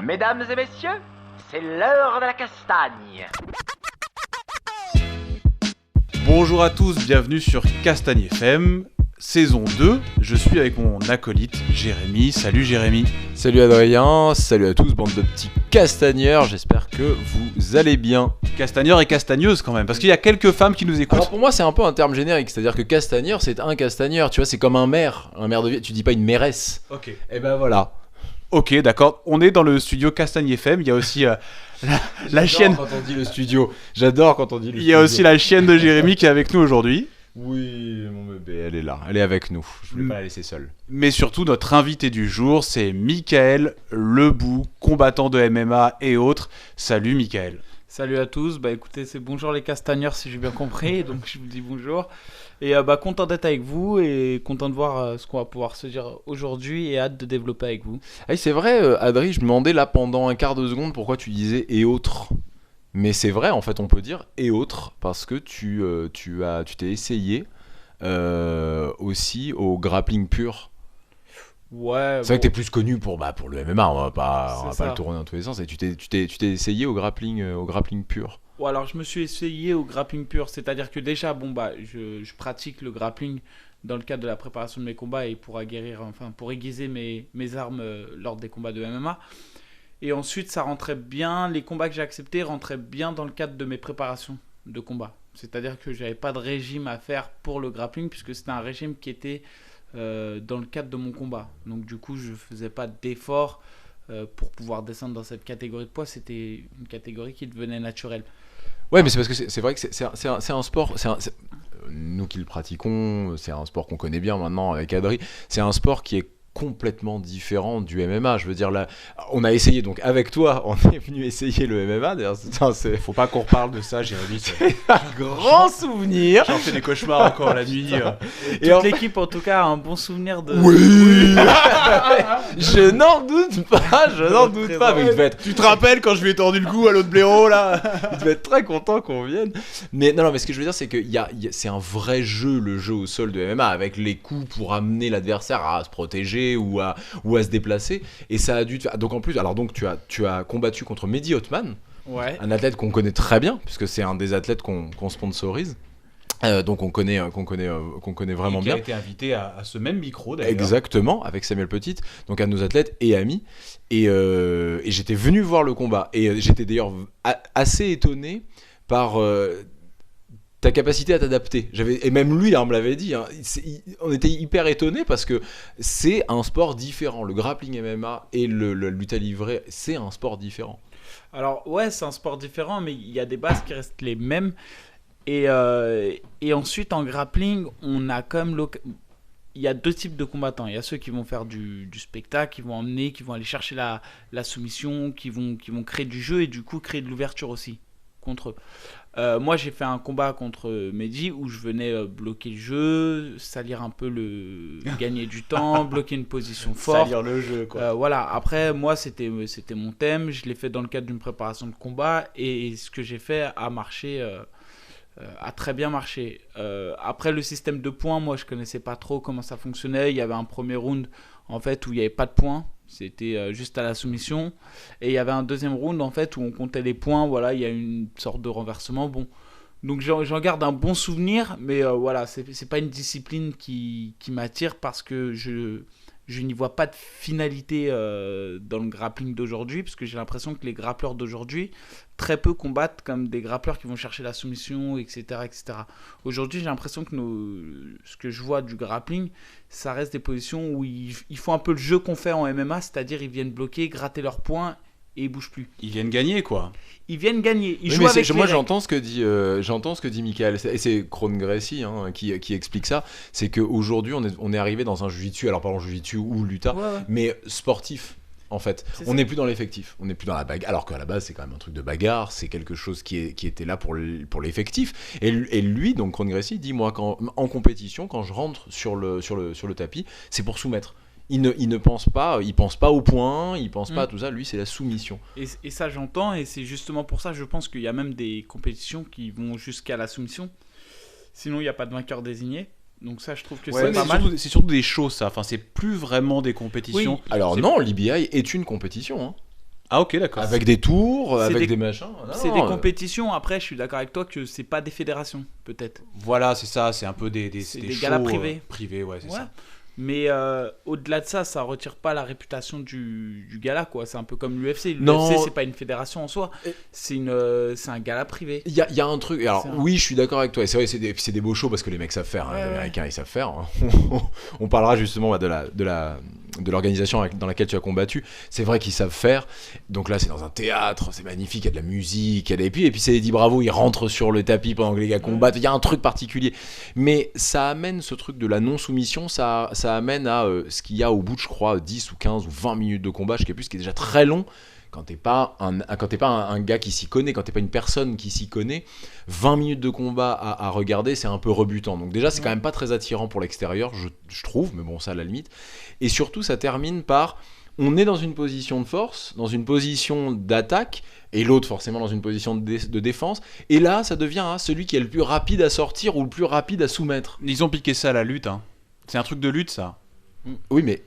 Mesdames et messieurs, c'est l'heure de la castagne. Bonjour à tous, bienvenue sur Castagne FM, saison 2. Je suis avec mon acolyte Jérémy. Salut Jérémy. Salut Adrien, salut à tous, bande de petits castagneurs, j'espère que vous allez bien. Castagneur et castagneuse quand même, parce qu'il y a quelques femmes qui nous écoutent. Alors pour moi c'est un peu un terme générique, c'est-à-dire que castagneur c'est un castagneur, tu vois, c'est comme un maire de ville, tu dis pas une mairesse. Ok. Et ben voilà. Ok, d'accord. On est dans le studio Castagne FM. Il y a aussi la chienne. Quand on dit le studio, j'adore quand on dit le studio. Il y a aussi la chienne de Jérémy qui est avec nous aujourd'hui. Oui, mon bébé, elle est là, elle est avec nous. Je voulais pas la laisser seule. Mais surtout, notre invité du jour, c'est Michael Lebou, combattant de MMA et autres. Salut Michael. Salut à tous, bah écoutez, c'est bonjour les castagneurs si j'ai bien compris, donc je vous dis bonjour. Et content d'être avec vous et content de voir ce qu'on va pouvoir se dire aujourd'hui et hâte de développer avec vous. Hey, c'est vrai, Adri, je me demandais là pendant un quart de seconde pourquoi tu disais et autres. Mais c'est vrai, en fait, on peut dire et autres parce que tu t'es essayé aussi au grappling pur. Ouais. C'est vrai que t'es plus connu pour le MMA, on va pas ça. le tourner dans tous les sens. Et tu t'es essayé au grappling pur. Bon, alors je me suis essayé au grappling pur, c'est-à-dire que déjà, je pratique le grappling dans le cadre de la préparation de mes combats et pour aiguiser mes armes lors des combats de MMA. Et ensuite, ça rentrait bien, les combats que j'ai acceptés rentraient bien dans le cadre de mes préparations de combat. C'est-à-dire que j'avais pas de régime à faire pour le grappling puisque c'était un régime qui était dans le cadre de mon combat. Donc du coup, je faisais pas d'efforts pour pouvoir descendre dans cette catégorie de poids. C'était une catégorie qui devenait naturelle. Ouais, mais c'est parce que c'est vrai que c'est un sport. Nous qui le pratiquons, c'est un sport qu'on connaît bien maintenant avec Adri. C'est un sport qui est complètement différent du MMA. Je veux dire, là, on a essayé, donc avec toi, on est venu essayer le MMA. D'ailleurs, Faut pas qu'on reparle de ça, Jérémy. C'est un grand souvenir. J'en fais des cauchemars encore la nuit. Toute l'équipe, en tout cas, a un bon souvenir de... Oui. Je n'en doute pas. Mais Tu te rappelles quand je lui ai tordu le cou à l'autre blaireau, là? il devait être très content qu'on vienne. Mais non, mais ce que je veux dire, c'est que c'est un vrai jeu, le jeu au sol de MMA, avec les coups pour amener l'adversaire à se protéger ou à se déplacer. Et ça a dû te faire... Donc en plus, tu as combattu contre Mehdi Othman, Ouais. un athlète qu'on connaît très bien, puisque c'est un des athlètes qu'on sponsorise. Donc on connaît vraiment bien. Qui a été invité à ce même micro d'ailleurs. Exactement, avec Samuel Petit, donc un de nos athlètes et amis. Et j'étais venu voir le combat. Et j'étais d'ailleurs assez étonné par ta capacité à t'adapter. Et même lui, me l'avait dit, on était hyper étonnés parce que c'est un sport différent. Le grappling MMA et le lutte à livrer, c'est un sport différent. Alors ouais, c'est un sport différent, mais il y a des bases qui restent les mêmes. Et ensuite, en grappling, on a quand même il y a deux types de combattants. Il y a ceux qui vont faire du spectacle, qui vont aller chercher la soumission, qui vont créer du jeu et du coup créer de l'ouverture aussi contre eux. Moi, j'ai fait un combat contre Mehdi où je venais bloquer le jeu, salir un peu gagner du temps, bloquer une position forte. Salir le jeu, quoi. Voilà. Après, moi, c'était mon thème. Je l'ai fait dans le cadre d'une préparation de combat et ce que j'ai fait a très bien marché. Après, le système de points, moi, je connaissais pas trop comment ça fonctionnait. Il y avait un premier round en fait où il n'y avait pas de points. C'était juste à la soumission. Et il y avait un deuxième round en fait où on comptait les points. Voilà, il y a une sorte de renversement. Bon, donc j'en garde un bon souvenir, mais voilà, c'est pas une discipline qui m'attire parce que je n'y vois pas de finalité dans le grappling d'aujourd'hui, parce que j'ai l'impression que les grappleurs d'aujourd'hui, très peu combattent comme des grappleurs qui vont chercher la soumission, etc. etc. Aujourd'hui, j'ai l'impression que ce que je vois du grappling, ça reste des positions où ils font un peu le jeu qu'on fait en MMA, c'est-à-dire ils viennent bloquer, gratter leurs points et ils bougent plus. Ils viennent gagner, quoi. Ils viennent gagner. Ils Oui, jouent avec moi les j'entends ce que dit Michael, et c'est Kron Gracie qui explique ça. C'est qu'aujourd'hui on est arrivé dans un jiu-jitsu, alors pardon, jiu-jitsu ou luta, Ouais. mais sportif. En fait, on n'est plus dans l'effectif, on n'est plus dans la bagarre, alors qu'à la base c'est quand même un truc de bagarre, c'est quelque chose qui était là pour l'effectif. Et lui, donc Kron Gracie, dit moi en compétition, quand je rentre sur le tapis, c'est pour soumettre. Il ne pense pas, au point, il pense pas à tout ça. Lui, c'est la soumission. Et ça, j'entends, et c'est justement pour ça, je pense qu'il y a même des compétitions qui vont jusqu'à la soumission. Sinon, il n'y a pas de vainqueur désigné. Donc ça, je trouve que Ouais, c'est mais pas mal. c'est surtout des shows, ça. Enfin, c'est plus vraiment des compétitions. Oui. Alors C'est- non, l'EBI est une compétition, hein. Ah, ok, d'accord. Avec des tours, C'est avec des- des machins. Non, C'est des compétitions. Après, je suis d'accord avec toi que c'est pas des fédérations, peut-être. Voilà, c'est ça. C'est un peu des C'est des shows, galas privés. Privés, ouais, c'est Ouais. ça. Mais au-delà de ça, ça retire pas la réputation du gala, quoi. C'est un peu comme l'UFC. Non. L'UFC, c'est pas une fédération en soi. Et- C'est un gala privé. Il y a un truc. Alors, C'est un- oui, je suis d'accord avec toi. Et c'est vrai, c'est des beaux shows parce que les mecs savent faire. Hein, Ouais, les ouais. Américains, ils savent faire. Hein. On parlera justement de l'organisation dans laquelle tu as combattu. C'est vrai qu'ils savent faire. Donc là, c'est dans un théâtre, c'est magnifique. Il y a de la musique, il y a des... Et puis c'est Eddie Bravo, il rentre sur le tapis pendant que les gars combattent. Il y a un truc particulier. Mais ça amène ce truc de la non-soumission. Ça amène à ce qu'il y a au bout de, je crois, 10 ou 15 ou 20 minutes de combat, je sais plus, ce qui est déjà très long. Quand t'es pas un gars qui s'y connaît, quand t'es pas une personne qui s'y connaît, 20 minutes de combat à regarder, c'est un peu rebutant. Donc déjà, c'est quand même pas très attirant pour l'extérieur, je trouve, mais bon, ça à la limite. Et surtout, ça termine par, on est dans une position de force, dans une position d'attaque, et l'autre forcément dans une position de défense. Et là, ça devient celui qui est le plus rapide à sortir ou le plus rapide à soumettre. Ils ont piqué ça à la lutte. Hein. C'est un truc de lutte, ça. Oui, mais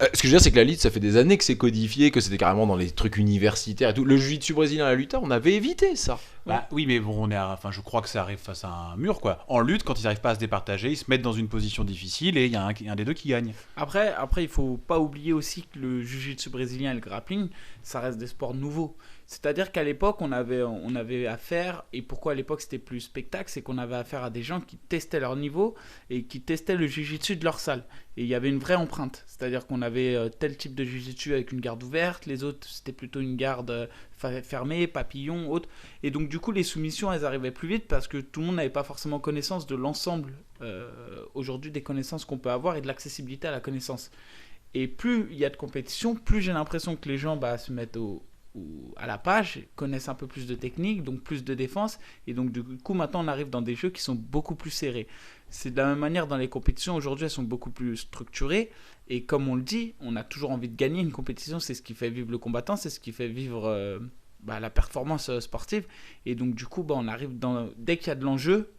ce que je veux dire, c'est que la lutte, ça fait des années que c'est codifié, que c'était carrément dans les trucs universitaires et tout. Le jiu-jitsu brésilien à la lutte, on avait évité ça. Bah oui, mais bon, enfin, je crois que ça arrive face à un mur, quoi. En lutte, quand ils n'arrivent pas à se départager, ils se mettent dans une position difficile et il y a un des deux qui gagne. Après, il faut pas oublier aussi que le jiu-jitsu brésilien et le grappling, ça reste des sports nouveaux. C'est-à-dire qu'à l'époque, on avait affaire, et pourquoi à l'époque c'était plus spectacle, c'est qu'on avait affaire à des gens qui testaient leur niveau et qui testaient le jiu-jitsu de leur salle. Et il y avait une vraie empreinte. C'est-à-dire qu'on avait tel type de jiu-jitsu avec une garde ouverte, les autres c'était plutôt une garde fermée, papillon, autre. Et donc du coup, les soumissions, elles arrivaient plus vite parce que tout le monde n'avait pas forcément connaissance de l'ensemble aujourd'hui des connaissances qu'on peut avoir et de l'accessibilité à la connaissance. Et plus il y a de compétition, plus j'ai l'impression que les gens se mettent à la page, connaissent un peu plus de technique, donc plus de défense, et donc du coup maintenant on arrive dans des jeux qui sont beaucoup plus serrés. C'est de la même manière dans les compétitions, aujourd'hui elles sont beaucoup plus structurées, et comme on le dit, on a toujours envie de gagner une compétition, c'est ce qui fait vivre le combattant, c'est ce qui fait vivre la performance sportive, et donc du coup on arrive dès qu'il y a de l'enjeu,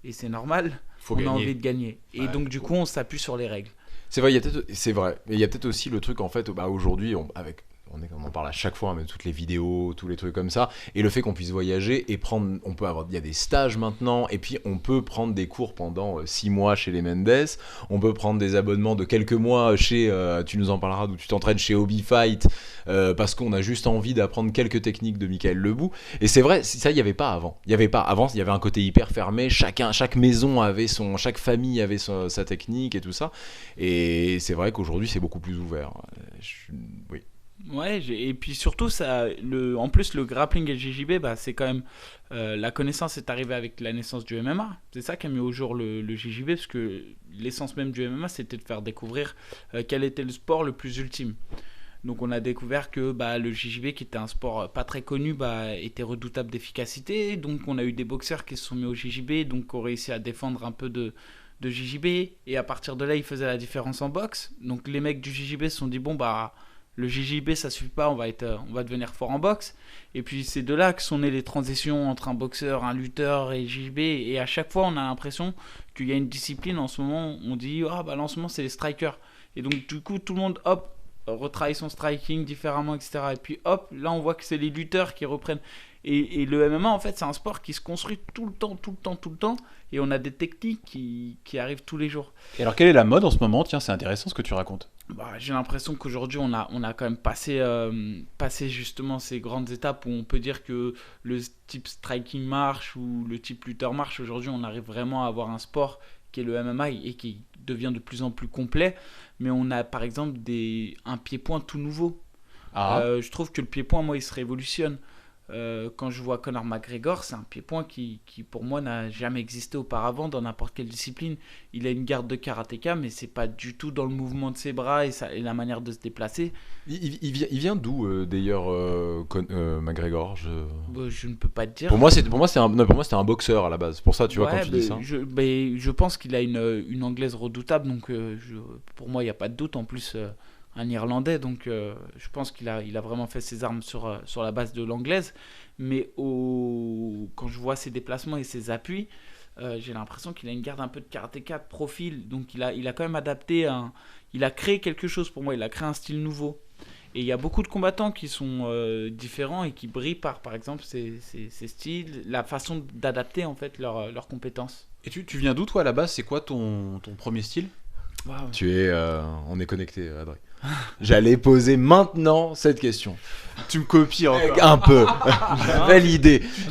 et c'est normal, on a envie de gagner, et Ouais, donc du coup on s'appuie sur les règles. C'est vrai, mais il y a peut-être aussi le truc en fait, aujourd'hui, on en parle à chaque fois, mais toutes les vidéos, tous les trucs comme ça, et le fait qu'on puisse voyager et il y a des stages maintenant, et puis on peut prendre des cours pendant 6 mois chez les Mendes, on peut prendre des abonnements de quelques mois chez, tu nous en parleras, d'où tu t'entraînes chez Hobby Fight, parce qu'on a juste envie d'apprendre quelques techniques de Michael Lebou, et c'est vrai, ça il n'y avait pas avant. Il y avait un côté hyper fermé, chaque maison avait chaque famille avait sa technique et tout ça, et c'est vrai qu'aujourd'hui c'est beaucoup plus ouvert. Oui. Ouais, et puis surtout, en plus, le grappling et le JJB, c'est quand même. La connaissance est arrivée avec la naissance du MMA. C'est ça qui a mis au jour le JJB, parce que l'essence même du MMA, c'était de faire découvrir quel était le sport le plus ultime. Donc, on a découvert que le JJB, qui était un sport pas très connu, était redoutable d'efficacité. Donc, on a eu des boxeurs qui se sont mis au JJB, donc qui ont réussi à défendre un peu de JJB. Et à partir de là, ils faisaient la différence en boxe. Donc, les mecs du JJB se sont dit, le JJB ça suffit pas, on va devenir fort en boxe. Et puis c'est de là que sont nées les transitions entre un boxeur, un lutteur et JJB. Et à chaque fois on a l'impression qu'il y a une discipline en ce moment, on dit là en ce moment c'est les strikers. Et donc du coup tout le monde retravaille son striking différemment, etc. Et puis là on voit que c'est les lutteurs qui reprennent. Et le MMA en fait c'est un sport qui se construit tout le temps. Et on a des techniques qui arrivent tous les jours. Et alors, quelle est la mode en ce moment ? Tiens, c'est intéressant ce que tu racontes. J'ai l'impression qu'aujourd'hui on a quand même passé justement ces grandes étapes où on peut dire que le type striking marche ou le type lutteur marche. Aujourd'hui on arrive vraiment à avoir un sport qui est le MMA et qui devient de plus en plus complet, mais on a par exemple un pied-point tout nouveau. Je trouve que le pied-point, moi, il se révolutionne. Quand je vois Conor McGregor, c'est un pied-point qui pour moi n'a jamais existé auparavant dans n'importe quelle discipline. Il a une garde de karatéka, mais c'est pas du tout dans le mouvement de ses bras et la manière de se déplacer. Il vient d'où d'ailleurs McGregor Je ne peux pas te dire. Pour moi c'était un boxeur à la base. Pour ça tu vois quand tu dis ça. Je pense qu'il a une anglaise redoutable, donc pour moi il n'y a pas de doute. En plus un Irlandais, donc je pense qu'il a vraiment fait ses armes sur la base de l'anglaise. Mais quand je vois ses déplacements et ses appuis, j'ai l'impression qu'il a une garde un peu de karatéka de profil, donc il a quand même adapté il a créé quelque chose pour moi, il a créé un style nouveau. Et il y a beaucoup de combattants qui sont différents et qui brillent par exemple ces styles, la façon d'adapter en fait leurs compétences. Et tu viens d'où toi à la base? C'est quoi ton premier style? Wow. On est connecté, Adrien. J'allais poser maintenant cette question. Tu me copies encore. Un peu.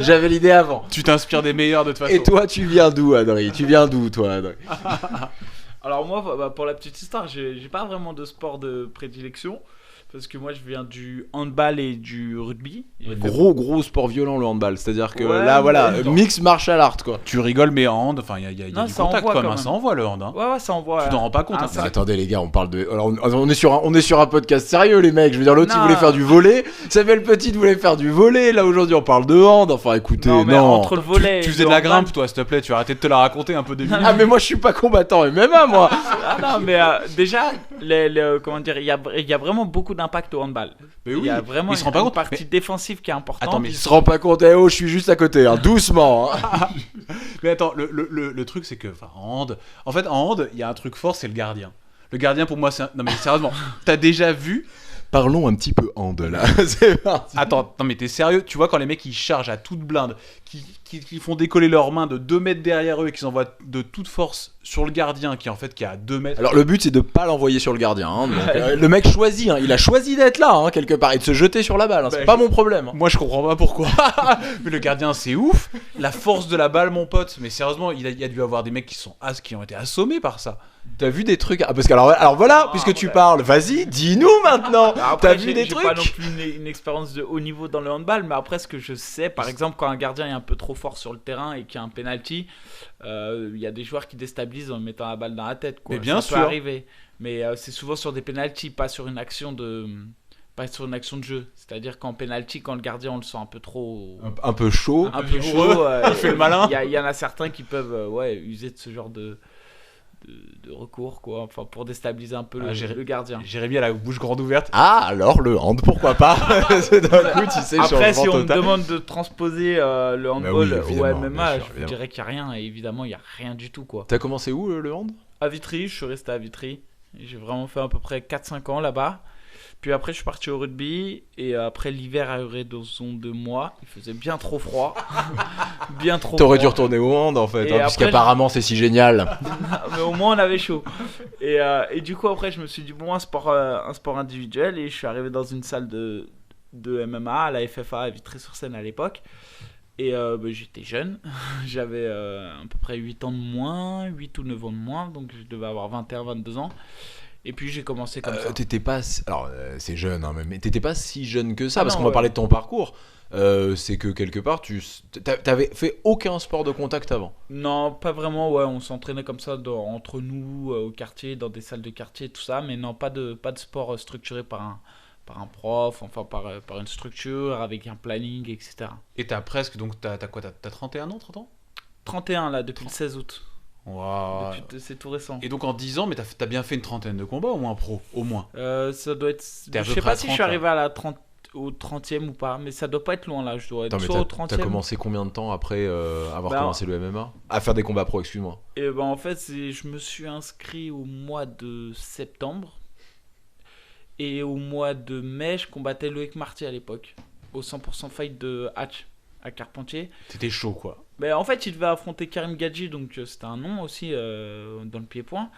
J'avais l'idée avant. Tu t'inspires des meilleurs de toute façon. Et toi, tu viens d'où, Adrien? Tu viens d'où, toi, Adrien? Alors moi, pour la petite histoire, j'ai pas vraiment de sport de prédilection. Parce que moi je viens du handball et du rugby. Gros sport violent, le handball. C'est-à-dire que Ouais, là, voilà, mais- mix martial art, quoi. Tu rigoles, mais en hand, enfin, il y a Non, du ça contact envoie quand quand même. même. Ça envoie le hand. Hein. Ouais, ça envoie. Tu t'en rends pas compte. Ah, hein. ça- Mais attendez, les gars, on parle de. Alors, on est sur un podcast sérieux, les mecs. Je veux dire, l'autre, il Non. voulait faire du volley. Samuel Petit voulait faire du volley. Là, aujourd'hui, on parle de hand. Enfin, écoutez, Non, mais entre le volet. Tu et faisais le de la handball- grimpe, toi, s'il te plaît. Tu vas arrêter de te la raconter un peu de Ah, mais moi, je suis pas combattant MMA, moi. Ah non, mais déjà, comment dire, il y a vraiment beaucoup d'impact au handball. Mais Il oui, y a vraiment il se rend pas une compte. partie défensive qui est importante. Attends, mais Il se rend pas compte. Eh oh, je suis juste à côté, hein. Doucement. Hein. Mais attends, le truc, c'est que, enfin, en hand, il y a un truc fort, c'est le gardien. Le gardien, pour moi, c'est non mais sérieusement, t'as déjà vu? Parlons un petit peu hand, là. C'est parti. Attends, non mais t'es sérieux? Tu vois quand les mecs ils chargent à toute blinde, qui font décoller leurs mains de 2 mètres derrière eux et qu'ils envoient de toute force sur le gardien qui est à 2 mètres. Alors, le but, c'est de pas l'envoyer sur le gardien. Hein. Donc, le mec choisit. Hein. Il a choisi d'être là, hein, quelque part, et de se jeter sur la balle. Hein. C'est Bah, pas mon problème. Hein. Moi je comprends pas pourquoi. Mais le gardien c'est ouf. La force de la balle, mon pote. Mais sérieusement, il y a dû avoir des mecs qui ont été assommés par ça. T'as vu des trucs? Ah, parce que alors voilà, Ah, puisque tu ouais. parles, vas-y, dis-nous maintenant. Alors après, T'as vu des j'ai pas non trucs? plus une expérience de haut niveau dans le handball, mais après ce que je sais, par exemple, quand un gardien est un peu trop fort sur le terrain et qu'il y a un penalty, il y a des joueurs qui déstabilisent en mettant la balle dans la tête. Quoi. Mais bien ça sûr. peut arriver, mais c'est souvent sur des penalties, pas sur une action de jeu. C'est-à-dire qu'en penalty, quand le gardien on le sent un peu trop, Un peu chaud. un peu vigoureux, chaud, il fait le malin. Il y en a certains qui peuvent user de ce genre de recours, quoi. Enfin, pour déstabiliser un peu le gardien. Jérémy a la bouche grande ouverte. Ah, alors le hand, pourquoi pas? C'est d'un coup, tu sais, Après, changement si on me total. demande de transposer le handball oui, au évidemment, MMA, bien sûr, je vous évidemment. dirais qu'il n'y a rien. Et évidemment, il n'y a rien du tout, quoi. T'as commencé où le hand? À Vitry, je suis resté à Vitry. J'ai vraiment fait à peu près 4-5 ans là-bas. Puis après, je suis parti au rugby. Et après, l'hiver a duré 2 mois. Il faisait bien trop froid. Bien trop T'aurais dû froid. retourner au hand en fait, Et hein, après, puisqu'apparemment c'est si génial. Mais au moins, on avait chaud. Et du coup, après, je me suis dit, bon, un sport individuel. Et je suis arrivé dans une salle de MMA à la FFA à Vitry-sur-Seine à l'époque. Et j'étais jeune. J'avais à peu près 8 ans de moins, 8 ou 9 ans de moins. Donc, je devais avoir 21-22 ans. Et puis, j'ai commencé comme ça. T'étais pas. Alors, c'est jeune, hein, mais t'étais pas si jeune que ça, Ah parce non, qu'on va ouais. parler de ton parcours. C'est que quelque part, t'avais fait aucun sport de contact avant. Non, pas vraiment. Ouais, on s'entraînait comme ça entre nous, au quartier, dans des salles de quartier, tout ça. Mais non, pas de sport structuré par un prof, enfin par une structure, avec un planning, etc. Et t'as presque, donc t'as quoi? T'as 31 ans, 30 ans? 31 là, depuis le 16 août. Waouh. C'est tout récent. Et donc en 10 ans, mais t'as bien fait une trentaine de combats au moins pro, au moins. Ça doit être. T'es à Je peu sais près à pas si je 30, suis arrivé à la 30, au 30e ou pas, mais ça doit pas être loin là. Je dois être Attends, mais soit au t'as 30e. commencé combien de temps après avoir Bah, commencé le MMA? À faire des combats pro, excuse-moi. Et ben en fait, je me suis inscrit au mois de septembre. Et au mois de mai, je combattais Loïc Marty à l'époque. Au 100% fight de Hatch à Carpentier. T'étais chaud quoi. Mais en fait, il devait affronter Karim Gadji, donc c'était un nom aussi dans le pied-point.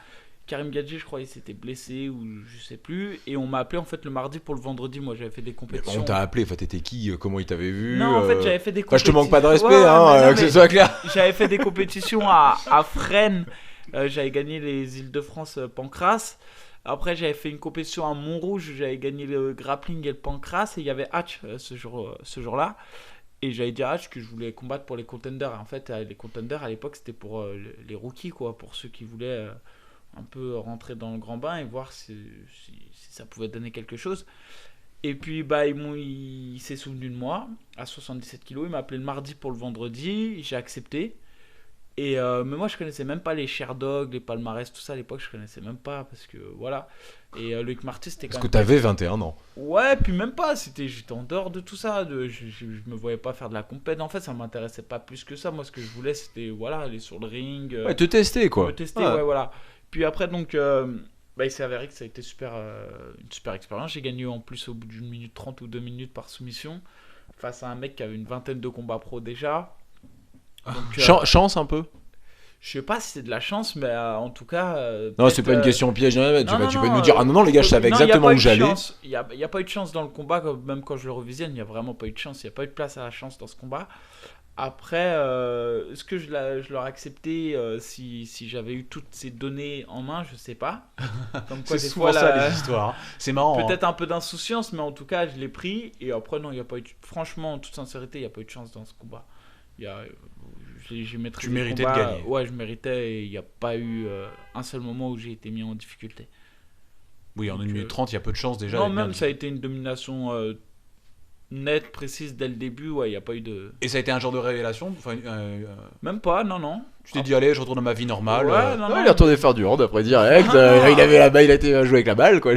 Karim Gadji, je crois, il s'était blessé ou je sais plus. Et on m'a appelé en fait le mardi pour le vendredi. Moi, j'avais fait des Mais compétitions. on t'a appelé, enfin, t'étais qui? Comment il t'avait vu? Non, en fait, j'avais fait des Bah, je te compétitions. manque pas de respect, Ouais, hein, mais non, que mais ce soit clair. j'avais fait des compétitions à Fresnes. J'avais gagné les Îles-de-France Pancras. Après, j'avais fait une compétition à Montrouge où j'avais gagné le grappling et le pancras. Et il y avait Hatch ce jour-là. Et j'avais dit à Hatch que je voulais combattre pour les contenders. Et en fait, les contenders à l'époque, c'était pour les rookies, quoi. Pour ceux qui voulaient un peu rentrer dans le grand bain et voir si ça pouvait donner quelque chose. Et puis, bah, il s'est souvenu de moi à 77 kilos. Il m'a appelé le mardi pour le vendredi. J'ai accepté. Et mais moi je connaissais même pas les Sherdog, les palmarès, tout ça à l'époque je connaissais même pas parce que voilà. Et Loïc Marty c'était quand Parce que même. t'avais 21 ans. Ouais, puis même pas, j'étais en dehors de tout ça, je me voyais pas faire de la compète. En fait, ça m'intéressait pas plus que ça. Moi ce que je voulais c'était voilà, aller sur le ring, Ouais, te tester quoi. me tester, Ouais. ouais voilà. Puis après donc bah, il s'est avéré que ça a été une super expérience. J'ai gagné en plus au bout d'une minute 30 ou 2 minutes par soumission face à un mec qui avait une vingtaine de combats pro déjà. Donc, Chance un peu. je sais pas si c'est de la chance, mais en tout cas. Non, peut-être, c'est pas une question piège. hein, non, tu non, peux non, nous dire, ah non, les gars, je savais non, y a exactement pas eu où de j'allais. chance. Il y a pas eu de chance dans le combat, même quand je le revisionne, il n'y a vraiment pas eu de chance. Il n'y a pas eu de place à la chance dans ce combat. Après, est-ce que je l'aurais accepté si j'avais eu toutes ces données en main? Je sais pas. Comme quoi, C'est des souvent fois, ça les histoires. hein. C'est marrant. peut-être un peu d'insouciance, mais en tout cas, je l'ai pris. Et après, non, il y a pas eu. Franchement, en toute sincérité, il n'y a pas eu de chance dans ce combat. Il y a, j'ai maîtrisé Tu le méritais de combat. gagner. Ouais, je méritais. Et il n'y a pas eu un seul moment où j'ai été mis en difficulté. Oui, en Donc, 1 minute 30, il y a peu de chance déjà. non, d'être bien même ça a été une domination nette, précise dès le début. Ouais, il n'y a pas eu de. Et ça a été un genre de révélation. Enfin, Même pas, non, non. tu t'es dit, allez, je retourne à ma vie normale. Ouais, non, Ouais, non. il est retourné faire du hand après direct. Ah, il avait la balle, il a été jouer avec la balle quoi.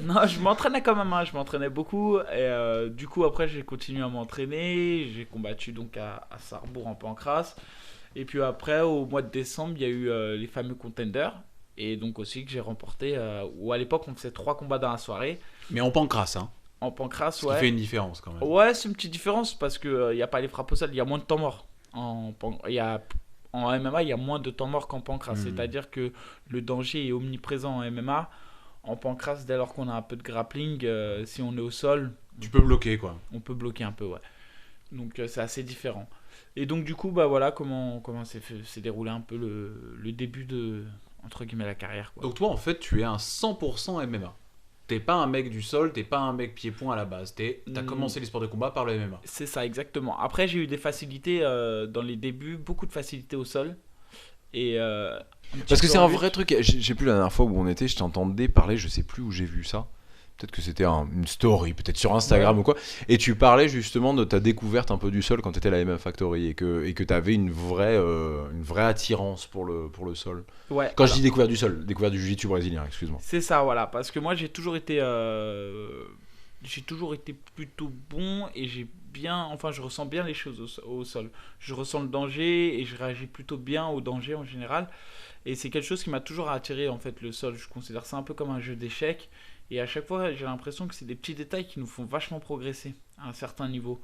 Non, je m'entraînais quand même, hein, je m'entraînais beaucoup. Et du coup, après, j'ai continué à m'entraîner. J'ai combattu donc à Sarrebourg en pancrace. Et puis après, au mois de décembre, il y a eu les fameux contenders. Et donc aussi que j'ai remporté. Où à l'époque, on faisait 3 combats dans la soirée. Mais en pancrace, hein. En pancrace, Ce qui ouais. fait une différence quand même. Ouais, c'est une petite différence parce qu'il n'y a pas les frappes au sol, il y a moins de temps mort. En MMA, il y a moins de temps mort qu'en pancrace. C'est-à-dire que le danger est omniprésent en MMA. En pancrace, dès lors qu'on a un peu de grappling, si on est au sol, Tu peux bloquer quoi. on peut bloquer un peu, ouais. Donc c'est assez différent. Et donc du coup, bah voilà comment s'est déroulé un peu le début de, entre guillemets, la carrière, quoi. Donc toi, en fait, tu es un 100% MMA. T'es pas un mec du sol, t'es pas un mec pied-point à la base. T'as commencé les sports de combat par le MMA. C'est ça, exactement. Après, j'ai eu des facilités dans les débuts, beaucoup de facilités au sol. Et un petit Parce que peu c'est en un lutte. vrai truc. Je sais plus la dernière fois où on était, je t'entendais parler, je sais plus où j'ai vu ça. Peut-être que c'était une story, peut-être sur Instagram ou quoi. Et tu parlais justement de ta découverte un peu du sol quand tu étais à la MMA Factory et que tu avais une vraie attirance pour le sol. Ouais, Quand je alors, dis découverte du jiu-jitsu brésilien, excuse-moi. c'est ça, voilà. Parce que moi, j'ai toujours été plutôt bon et je ressens bien les choses au sol. Je ressens le danger et je réagis plutôt bien au danger en général. Et c'est quelque chose qui m'a toujours attiré, en fait, le sol. Je considère ça un peu comme un jeu d'échecs. Et à chaque fois, j'ai l'impression que c'est des petits détails qui nous font vachement progresser à un certain niveau.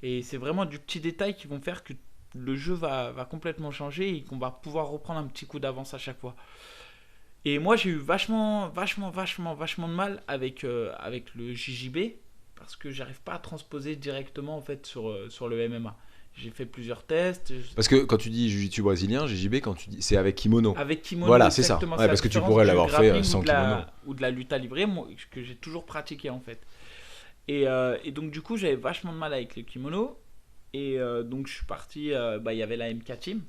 Et c'est vraiment du petit détail qui vont faire que le jeu va complètement changer et qu'on va pouvoir reprendre un petit coup d'avance à chaque fois. Et moi, j'ai eu vachement de mal avec le JJB parce que j'arrive pas à transposer directement, en fait, sur le MMA. J'ai fait plusieurs tests. Parce que quand tu dis jiu-jitsu brésilien, JJB, quand tu dis, c'est avec kimono. Avec kimono, Voilà, c'est ça. exactement. Ouais, C'est la parce que tu différence pourrais du l'avoir fait grappling sans kimono. ou de la lutte à livrer, moi, que j'ai toujours pratiqué, en fait. Et donc, du coup, j'avais vachement de mal avec le kimono. Et donc, je suis parti. Il y avait la MK Team.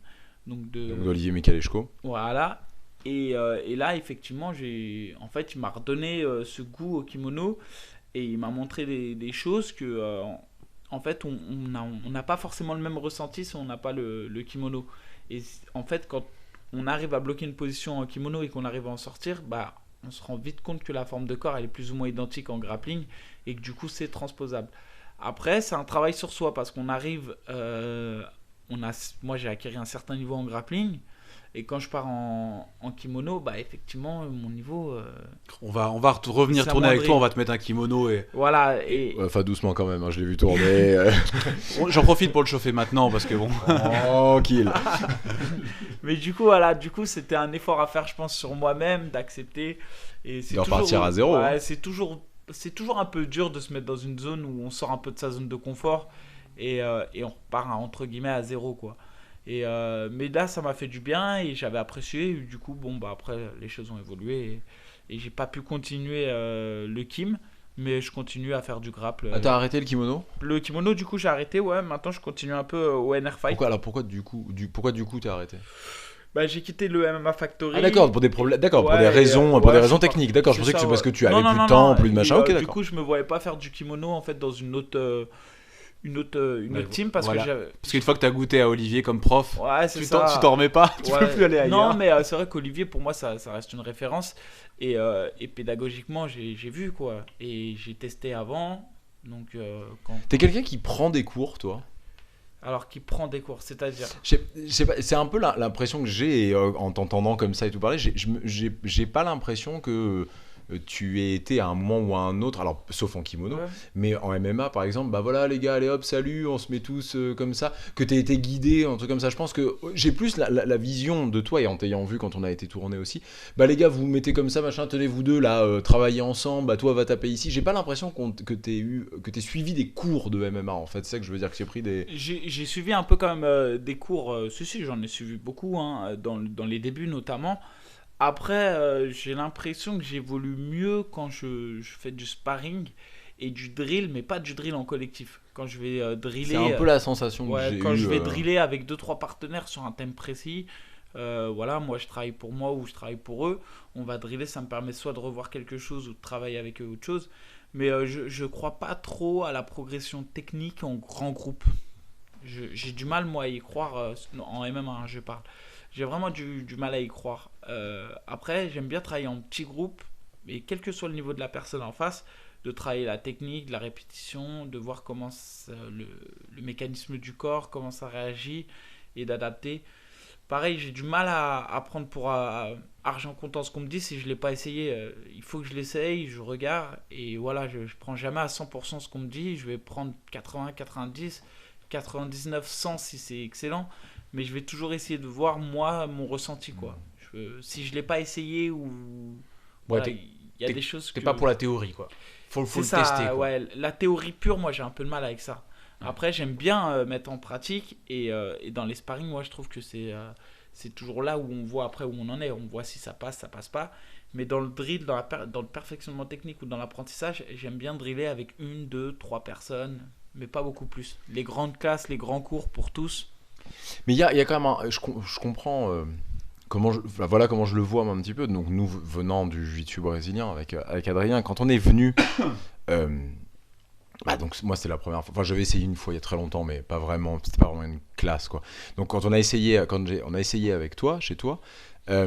Donc, D'Olivier Michaleshko. voilà. Et là, effectivement, il m'a redonné ce goût au kimono. Et il m'a montré des choses que. En fait, on n'a pas forcément le même ressenti si on n'a pas le kimono. Et en fait, quand on arrive à bloquer une position en kimono et qu'on arrive à en sortir, bah, on se rend vite compte que la forme de corps elle est plus ou moins identique en grappling et que du coup c'est transposable. Après, c'est un travail sur soi parce qu'on arrive, moi j'ai acquis un certain niveau en grappling et quand je pars en kimono, bah effectivement mon niveau, On va revenir Ça tourner avec moindrit. toi, on va te mettre un kimono et... voilà. Et Ouais, enfin, doucement quand même, hein, je l'ai vu tourner. J'en profite pour le chauffer maintenant parce que bon... Tranquille. mais du coup voilà, c'était un effort à faire, je pense, sur moi-même d'accepter et c'est De repartir à zéro, Ouais, hein. c'est toujours un peu dur de se mettre dans une zone où on sort un peu de sa zone de confort et on repart entre guillemets à zéro, quoi. Et mais là ça m'a fait du bien et j'avais apprécié et du coup bon bah après les choses ont évolué et j'ai pas pu continuer le kim, mais je continue à faire du grapple. Ah, t'as arrêté le kimono? Le kimono, du coup j'ai arrêté, ouais. Maintenant je continue un peu au NR Fight. Pourquoi du coup t'as arrêté? Bah j'ai quitté le MMA Factory. Ah d'accord, pour des problèmes, d'accord, pour Ouais, des raisons, ouais, pour des c'est raisons pas- techniques. D'accord, je c'est pensais que ça, c'est parce que ouais. tu avais Non, plus non, de temps, non, plus de machin. et, Ok, du d'accord. coup je me voyais pas faire du kimono en fait dans une autre une autre team parce voilà. que j'avais. Parce qu'une fois que t'as goûté à Olivier comme prof, Ouais, c'est tu ça. t'en remets pas, tu Ouais. peux plus aller ailleurs. Non, mais c'est vrai qu'Olivier, pour moi, ça reste une référence. Et pédagogiquement, j'ai vu, quoi. Et j'ai testé avant. Donc, T'es quelqu'un qui prend des cours, toi? alors qu'il prend des cours, c'est-à-dire. Je sais pas, c'est un peu l'impression que j'ai en t'entendant comme ça et tout parler. J'ai pas l'impression que tu aies été à un moment ou à un autre, alors sauf en kimono, Ouais. mais en MMA par exemple, bah voilà les gars, allez hop, salut, on se met tous comme ça, que t'aies été guidé, un truc comme ça. Je pense que j'ai plus la vision de toi et en t'ayant vu quand on a été tourné aussi. Bah les gars, vous mettez comme ça, machin, tenez vous deux là, travaillez ensemble, bah toi va taper ici. J'ai pas l'impression que t'aies suivi des cours de MMA en fait, c'est ça que je veux dire, que j'ai pris des. J'ai suivi un peu quand même des cours. Si, j'en ai suivi beaucoup, hein, dans les débuts notamment. Après, j'ai l'impression que j'évolue mieux quand je fais du sparring et du drill, mais pas du drill en collectif. Quand je vais driller. C'est un peu la sensation que Ouais, j'ai quand eue, je vais driller avec 2-3 partenaires sur un thème précis, voilà, moi je travaille pour moi ou je travaille pour eux, on va driller, ça me permet soit de revoir quelque chose ou de travailler avec eux autre chose, mais je crois pas trop à la progression technique en grand groupe. J'ai du mal moi à y croire, en MMA hein, je parle. J'ai vraiment du mal à y croire. Après, j'aime bien travailler en petits groupes, et quel que soit le niveau de la personne en face, de travailler la technique, la répétition, de voir comment le mécanisme du corps, comment ça réagit, et d'adapter. Pareil, j'ai du mal à prendre pour argent comptant ce qu'on me dit. Si je ne l'ai pas essayé, il faut que je l'essaye, je regarde, et voilà, je ne prends jamais à 100% ce qu'on me dit. Je vais prendre 80, 90, 99, 100 si c'est excellent. Mais je vais toujours essayer de voir, moi, mon ressenti, quoi. Si je ne l'ai pas essayé ou... Ouais, voilà, il y a des choses T'es que... pas pour la théorie, quoi. Faut C'est le ça, tester, quoi. ouais. La théorie pure, moi, j'ai un peu de mal avec ça. Après, j'aime bien mettre en pratique. Et dans les sparring, moi, je trouve que c'est toujours là où on voit après où on en est. On voit si ça passe pas. Mais dans le drill, dans le perfectionnement technique ou dans l'apprentissage, j'aime bien driller avec 1, 2, 3 personnes. Mais pas beaucoup plus. Les grandes classes, les grands cours pour tous... Mais il y a quand même je comprends voilà comment je le vois moi, un petit peu. Donc nous venant du jiu-jitsu brésilien avec Adrien, quand on est venu, donc moi c'était la première fois. Enfin j'avais essayé une fois il y a très longtemps, mais pas vraiment. C'était pas vraiment une classe quoi. Donc quand on a essayé avec toi, chez toi, à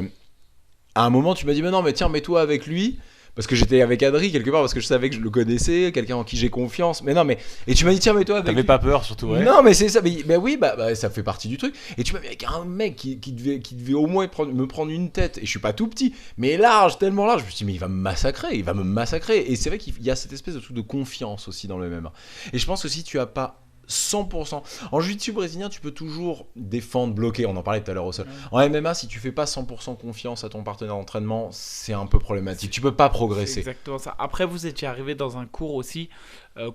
un moment tu m'as dit mais non mais tiens mets-toi avec lui. Parce que j'étais avec Adri quelque part, parce que je savais que je le connaissais, quelqu'un en qui j'ai confiance. Mais non, mais. Et tu m'as dit, tiens, mets-toi avec. T'avais pas peur, surtout, ouais. Non, mais c'est ça. Mais oui, ça fait partie du truc. Et tu m'as mis avec un mec qui devait au moins me prendre une tête. Et je suis pas tout petit, mais large, tellement large. Je me suis dit, mais il va me massacrer. Et c'est vrai qu'il y a cette espèce de truc de confiance aussi dans le MMA. Et je pense que si tu as pas 100%. En jiu-jitsu brésilien, tu peux toujours défendre, bloquer, on en parlait tout à l'heure au sol. En MMA, si tu fais pas 100% confiance à ton partenaire d'entraînement, c'est un peu problématique. Tu peux pas progresser. C'est exactement ça. Après, vous étiez arrivé dans un cours aussi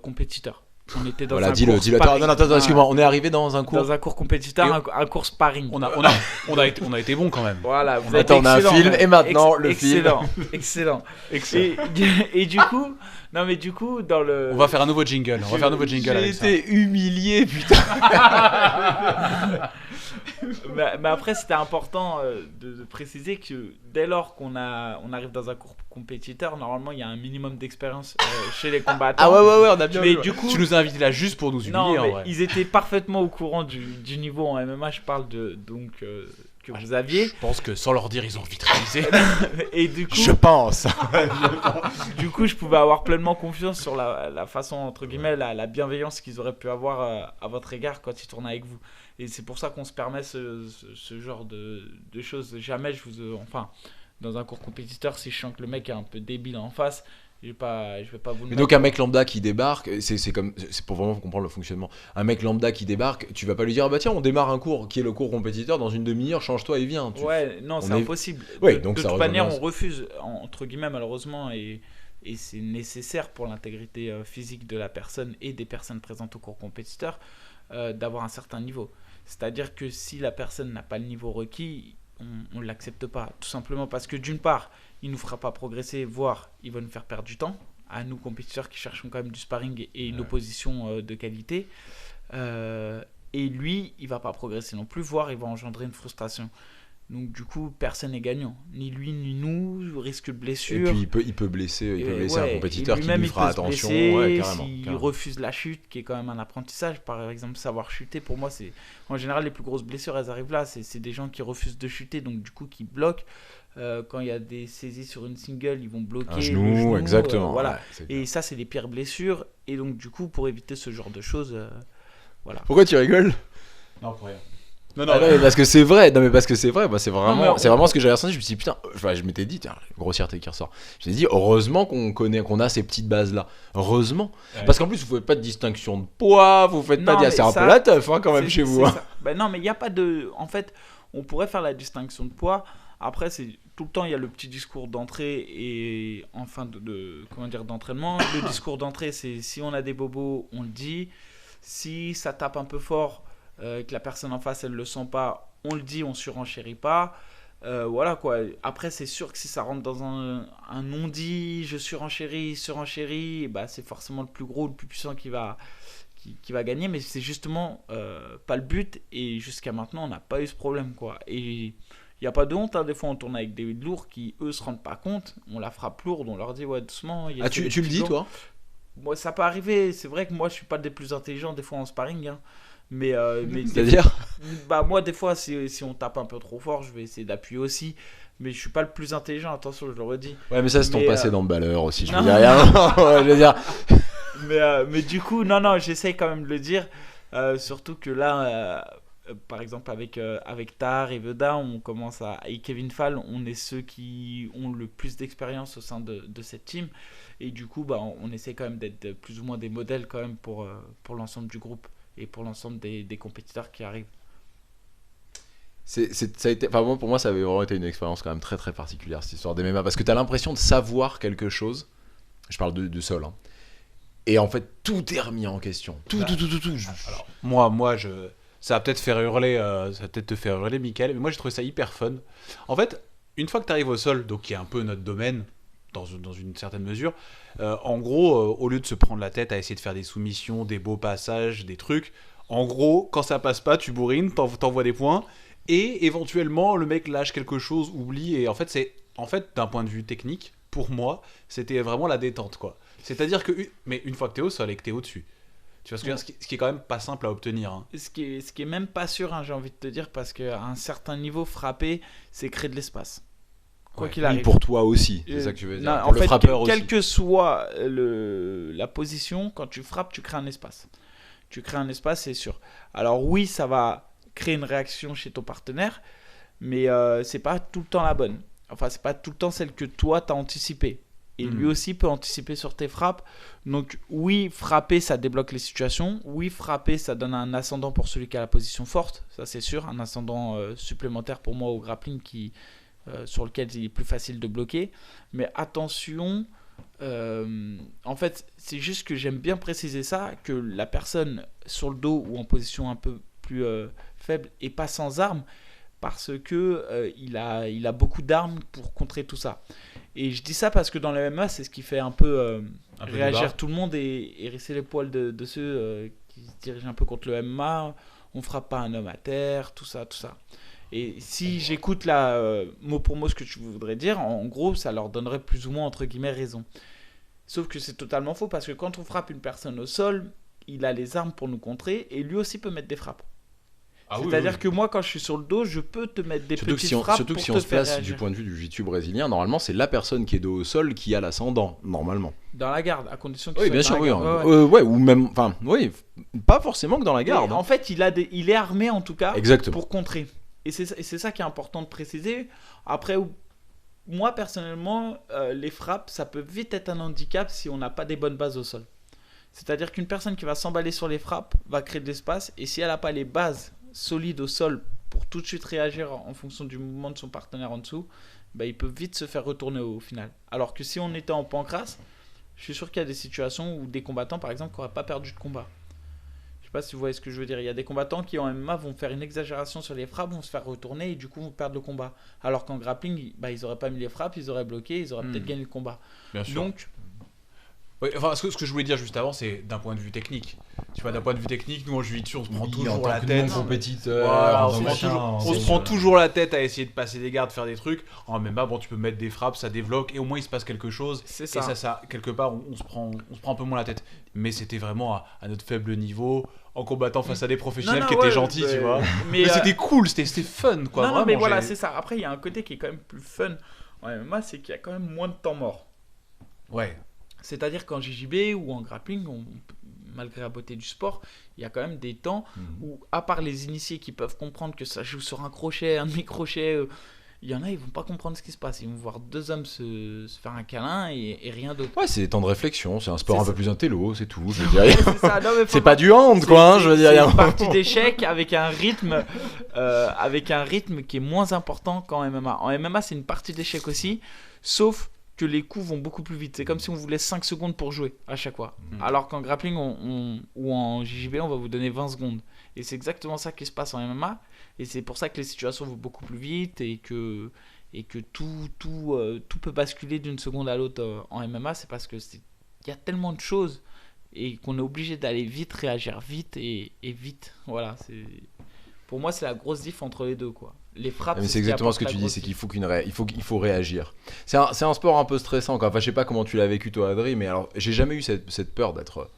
compétiteur. On était dans Voilà, un dis-le. cours sparring. Attends, excuse-moi, on est arrivé dans un cours. Dans un cours compétiteur, un cours sparring. On a été bon quand même. Voilà, vous Attends, êtes on a un excellent, film, ouais. et maintenant, le film. Excellent. Et du coup, dans le. On va faire un nouveau jingle. J'ai Avec ça. été humilié, putain. Mais après, c'était important de préciser que dès lors qu'on arrive dans un cours compétiteur, normalement, il y a un minimum d'expérience chez les combattants. Ah ouais, on a bien Mais vu. du coup, Tu nous as invités là juste pour nous humilier, non, en mais vrai. ils étaient parfaitement au courant du niveau en MMA. Je parle que vous aviez. Je pense que sans leur dire, ils ont vite réalisé. Et du coup, Je pense. je pouvais avoir pleinement confiance sur la façon, entre guillemets, la bienveillance qu'ils auraient pu avoir à votre égard quand ils tournaient avec vous. Et c'est pour ça qu'on se permet ce genre de choses. Jamais enfin, dans un cours compétiteur, si je sens que le mec est un peu débile en face, je vais pas vous le Mais mettre. donc un mec lambda qui débarque, c'est pour vraiment comprendre le fonctionnement. Un mec lambda qui débarque, tu vas pas lui dire ah bah tiens on démarre un cours qui est le cours compétiteur dans une demi-heure, change-toi et viens. Ouais, non, c'est impossible. Ouais, donc de ça toute rejoint manière, bien. on refuse, entre guillemets, malheureusement, et c'est nécessaire pour l'intégrité physique de la personne et des personnes présentes au cours compétiteur, d'avoir un certain niveau. C'est-à-dire que si la personne n'a pas le niveau requis, on ne l'accepte pas. Tout simplement parce que d'une part, il ne nous fera pas progresser, voire il va nous faire perdre du temps, à nous compétiteurs qui cherchons quand même du sparring et une opposition de qualité. Et lui, il ne va pas progresser non plus, voire il va engendrer une frustration. Donc du coup, personne n'est gagnant. Ni lui, ni nous, risque de Et blessure. puis il peut blesser un Ouais, compétiteur et qui lui-même, lui il fera peut se attention. blesser, Ouais, carrément. s'il carrément. refuse la chute, qui est quand même un apprentissage. Par exemple, savoir chuter, pour moi, c'est en général les plus grosses blessures, elles arrivent là. C'est des gens qui refusent de chuter, donc du coup qui bloquent. Quand il y a des saisies sur une single, ils vont bloquer Un le genou, exactement. voilà. ouais, c'est Et ça, c'est les pires blessures. Et donc du coup, pour éviter ce genre de choses, voilà. Pourquoi tu rigoles? Non, pour rien. Non, mais parce que c'est vrai. Non, mais parce que c'est vrai. Moi, c'est Non, vraiment, mais c'est vraiment ce que j'avais ressenti. Je me suis dit, putain, je m'étais dit, tiens, grossièreté qui ressort. Je me suis dit, heureusement qu'on a ces petites bases-là. Heureusement. Ouais. Parce qu'en plus, vous faites pas de distinction de poids, vous faites pas Non, de. mais C'est un ça, peu la teuf, hein, quand même, C'est- chez vous. c'est hein. ça. Ben non, mais il n'y a pas de. En fait, on pourrait faire la distinction de poids. Après, c'est tout le temps, il y a le petit discours d'entrée et en fin comment dire, d'entraînement. Le discours d'entrée, c'est si on a des bobos, on le dit. Si ça tape un peu fort, que la personne en face, elle le sent pas, on le dit, on surenchérit pas. Voilà quoi. Après, c'est sûr que si ça rentre dans un non-dit, je surenchéris, bah, c'est forcément le plus gros, le plus puissant qui va gagner, mais c'est justement pas le but. Et jusqu'à maintenant, on n'a pas eu ce problème quoi. Et il n'y a pas de honte, hein. Des fois on tourne avec des lourds qui eux se rendent pas compte, on la frappe lourde, on leur dit ouais doucement. Il y a Ah, que tu des le petits dis, lourds. toi? Moi ça peut arriver, c'est vrai que moi je suis pas des plus intelligents des fois en sparring, hein. Mais C'est-à-dire? bah moi des fois si on tape un peu trop fort, je vais essayer d'appuyer aussi. Mais je suis pas le plus intelligent, attention, je le redis. Ouais, mais ça, c'est ton Mais, passé dans le balleur aussi. Je veux non. dire rien. Ouais, je veux dire. Mais du coup, non, j'essaye quand même de le dire. Surtout que là, par exemple, avec Tar et Veda, on commence et Kevin Fall, on est ceux qui ont le plus d'expérience au sein de cette team. Et du coup, bah, on essaie quand même d'être plus ou moins des modèles quand même pour l'ensemble du groupe et pour l'ensemble des compétiteurs qui arrivent. Ça a été, enfin, pour moi, ça avait vraiment été une expérience quand même très très particulière, cette histoire des MMA, parce que t'as l'impression de savoir quelque chose. Je parle de sol, hein. Et en fait, tout est remis en question. Tout. Alors, ça va peut-être faire hurler, ça va peut-être te faire hurler, Mickaël, mais moi j'ai trouvé ça hyper fun. En fait, une fois que tu arrives au sol, donc qui est un peu notre domaine, dans une certaine mesure, en gros, au lieu de se prendre la tête à essayer de faire des soumissions, des beaux passages, des trucs, en gros, quand ça passe pas, tu bourrines, t'envoies des points, et éventuellement, le mec lâche quelque chose, oublie, et en fait, d'un point de vue technique, pour moi, c'était vraiment la détente, quoi. C'est-à-dire que, mais une fois que t'es au sol et que t'es au-dessus, tu vois ce que je veux dire, ce qui est quand même pas simple à obtenir. Hein. Ce qui est même pas sûr, hein, j'ai envie de te dire, parce qu'à un certain niveau, frapper, c'est créer de l'espace. Quoi qu'il Oui, arrive. pour toi aussi, c'est ça que tu veux dire. Non, Pour en le fait, frappeur quelle aussi. que soit la position, quand tu frappes, tu crées un espace. Tu crées un espace, c'est sûr. Alors oui, ça va créer une réaction chez ton partenaire, mais c'est pas tout le temps la bonne. Enfin, c'est pas tout le temps celle que toi, t'as anticipée. Et lui aussi peut anticiper sur tes frappes. Donc oui, frapper, ça débloque les situations. Oui, frapper, ça donne un ascendant pour celui qui a la position forte. Ça, c'est sûr. Un ascendant supplémentaire pour moi au grappling sur lequel il est plus facile de bloquer. Mais attention, en fait, c'est juste que j'aime bien préciser ça, que la personne sur le dos ou en position un peu plus faible est pas sans armes, parce que il a beaucoup d'armes pour contrer tout ça. Et je dis ça parce que dans le MMA, c'est ce qui fait un peu réagir tout le monde et hérisser les poils de ceux qui se dirigent un peu contre le MMA. On frappe pas un homme à terre, tout ça. Et si j'écoute là, mot pour mot ce que tu voudrais dire, en gros, ça leur donnerait plus ou moins, entre guillemets, raison. Sauf que c'est totalement faux, parce que quand on frappe une personne au sol, il a les armes pour nous contrer, et lui aussi peut mettre des frappes. C'est-à-dire que moi, quand je suis sur le dos, je peux te mettre des petites frappes surtout que pour si te on se faire place réagir. du point de vue du jiu-jitsu brésilien, normalement, c'est la personne qui est dos au sol qui a l'ascendant, normalement. Dans la garde, à condition qu'il Oui, soit bien dans sûr, la oui. garde. Ouais, ou même, enfin, oui, pas forcément que dans la garde. Mais en fait, il est armé en tout cas Exactement. pour contrer. Et c'est ça qui est important de préciser. Après, moi personnellement, les frappes, ça peut vite être un handicap si on n'a pas des bonnes bases au sol. C'est-à-dire qu'une personne qui va s'emballer sur les frappes va créer de l'espace, et si elle n'a pas les bases solides au sol pour tout de suite réagir en fonction du mouvement de son partenaire en dessous, bah, il peut vite se faire retourner au final. Alors que si on était en pancrace, je suis sûr qu'il y a des situations où des combattants, par exemple, qui n'auraient pas perdu de combat. Je sais pas si vous voyez ce que je veux dire. Il y a des combattants qui en MMA vont faire une exagération sur les frappes, vont se faire retourner et du coup vont perdre le combat. Alors qu'en grappling, ils n'auraient pas mis les frappes, ils auraient bloqué, ils auraient peut-être gagné le combat. Bien sûr. Donc, Ouais, enfin, ce que je voulais dire juste avant, c'est d'un point de vue technique. Tu vois, d'un point de vue technique, nous en jiu-jitsu, on se prend Oui, en toujours tant la que tête. non-compétiteur, Voilà, en on tant se que prend machin, toujours- en on se tant prend que- toujours la tête à essayer de passer des gardes, faire des trucs. En MMA, bon, tu peux mettre des frappes, ça débloque, et au moins il se passe quelque chose. C'est Et ça, quelque part, on se prend un peu moins la tête. Mais c'était vraiment à notre faible niveau, en combattant face à des professionnels qui étaient gentils, tu vois. Mais c'était cool, c'était fun, quoi. non, vraiment, mais voilà, c'est ça. Après, il y a un côté qui est quand même plus fun en MMA, c'est qu'il y a quand même moins de temps mort. Ouais. C'est-à-dire qu'en JJB ou en grappling, malgré la beauté du sport, il y a quand même des temps où, à part les initiés qui peuvent comprendre que ça joue sur un crochet, un demi-crochet, il y en a, ils vont pas comprendre ce qui se passe. Ils vont voir deux hommes se faire un câlin et rien d'autre. Ouais, c'est des temps de réflexion, c'est un sport C'est un peu ça. plus intello, c'est tout. Je veux dire, C'est ça. Non, mais c'est pas du hand, quoi, hein, je veux dire. C'est il y a une un- partie d'échecs avec un rythme qui est moins important qu'en MMA. En MMA, c'est une partie d'échecs aussi, sauf que les coups vont beaucoup plus vite. C'est comme si on vous laisse 5 secondes pour jouer à chaque fois. Alors qu'en grappling ou en JJB, on va vous donner 20 secondes. Et c'est exactement ça qui se passe en MMA. Et c'est pour ça que les situations vont beaucoup plus vite et que tout peut basculer d'une seconde à l'autre en MMA. C'est parce que il y a tellement de choses et qu'on est obligé d'aller vite, réagir vite et vite. Voilà, pour moi, c'est la grosse diff entre les deux, quoi. Les frappes, Mais ce c'est qui exactement apporte ce que la tu dis, grosse c'est diff. qu'il faut réagir. C'est un sport un peu stressant, quoi. Enfin, je sais pas comment tu l'as vécu toi, Adri, mais alors j'ai jamais eu cette peur d'être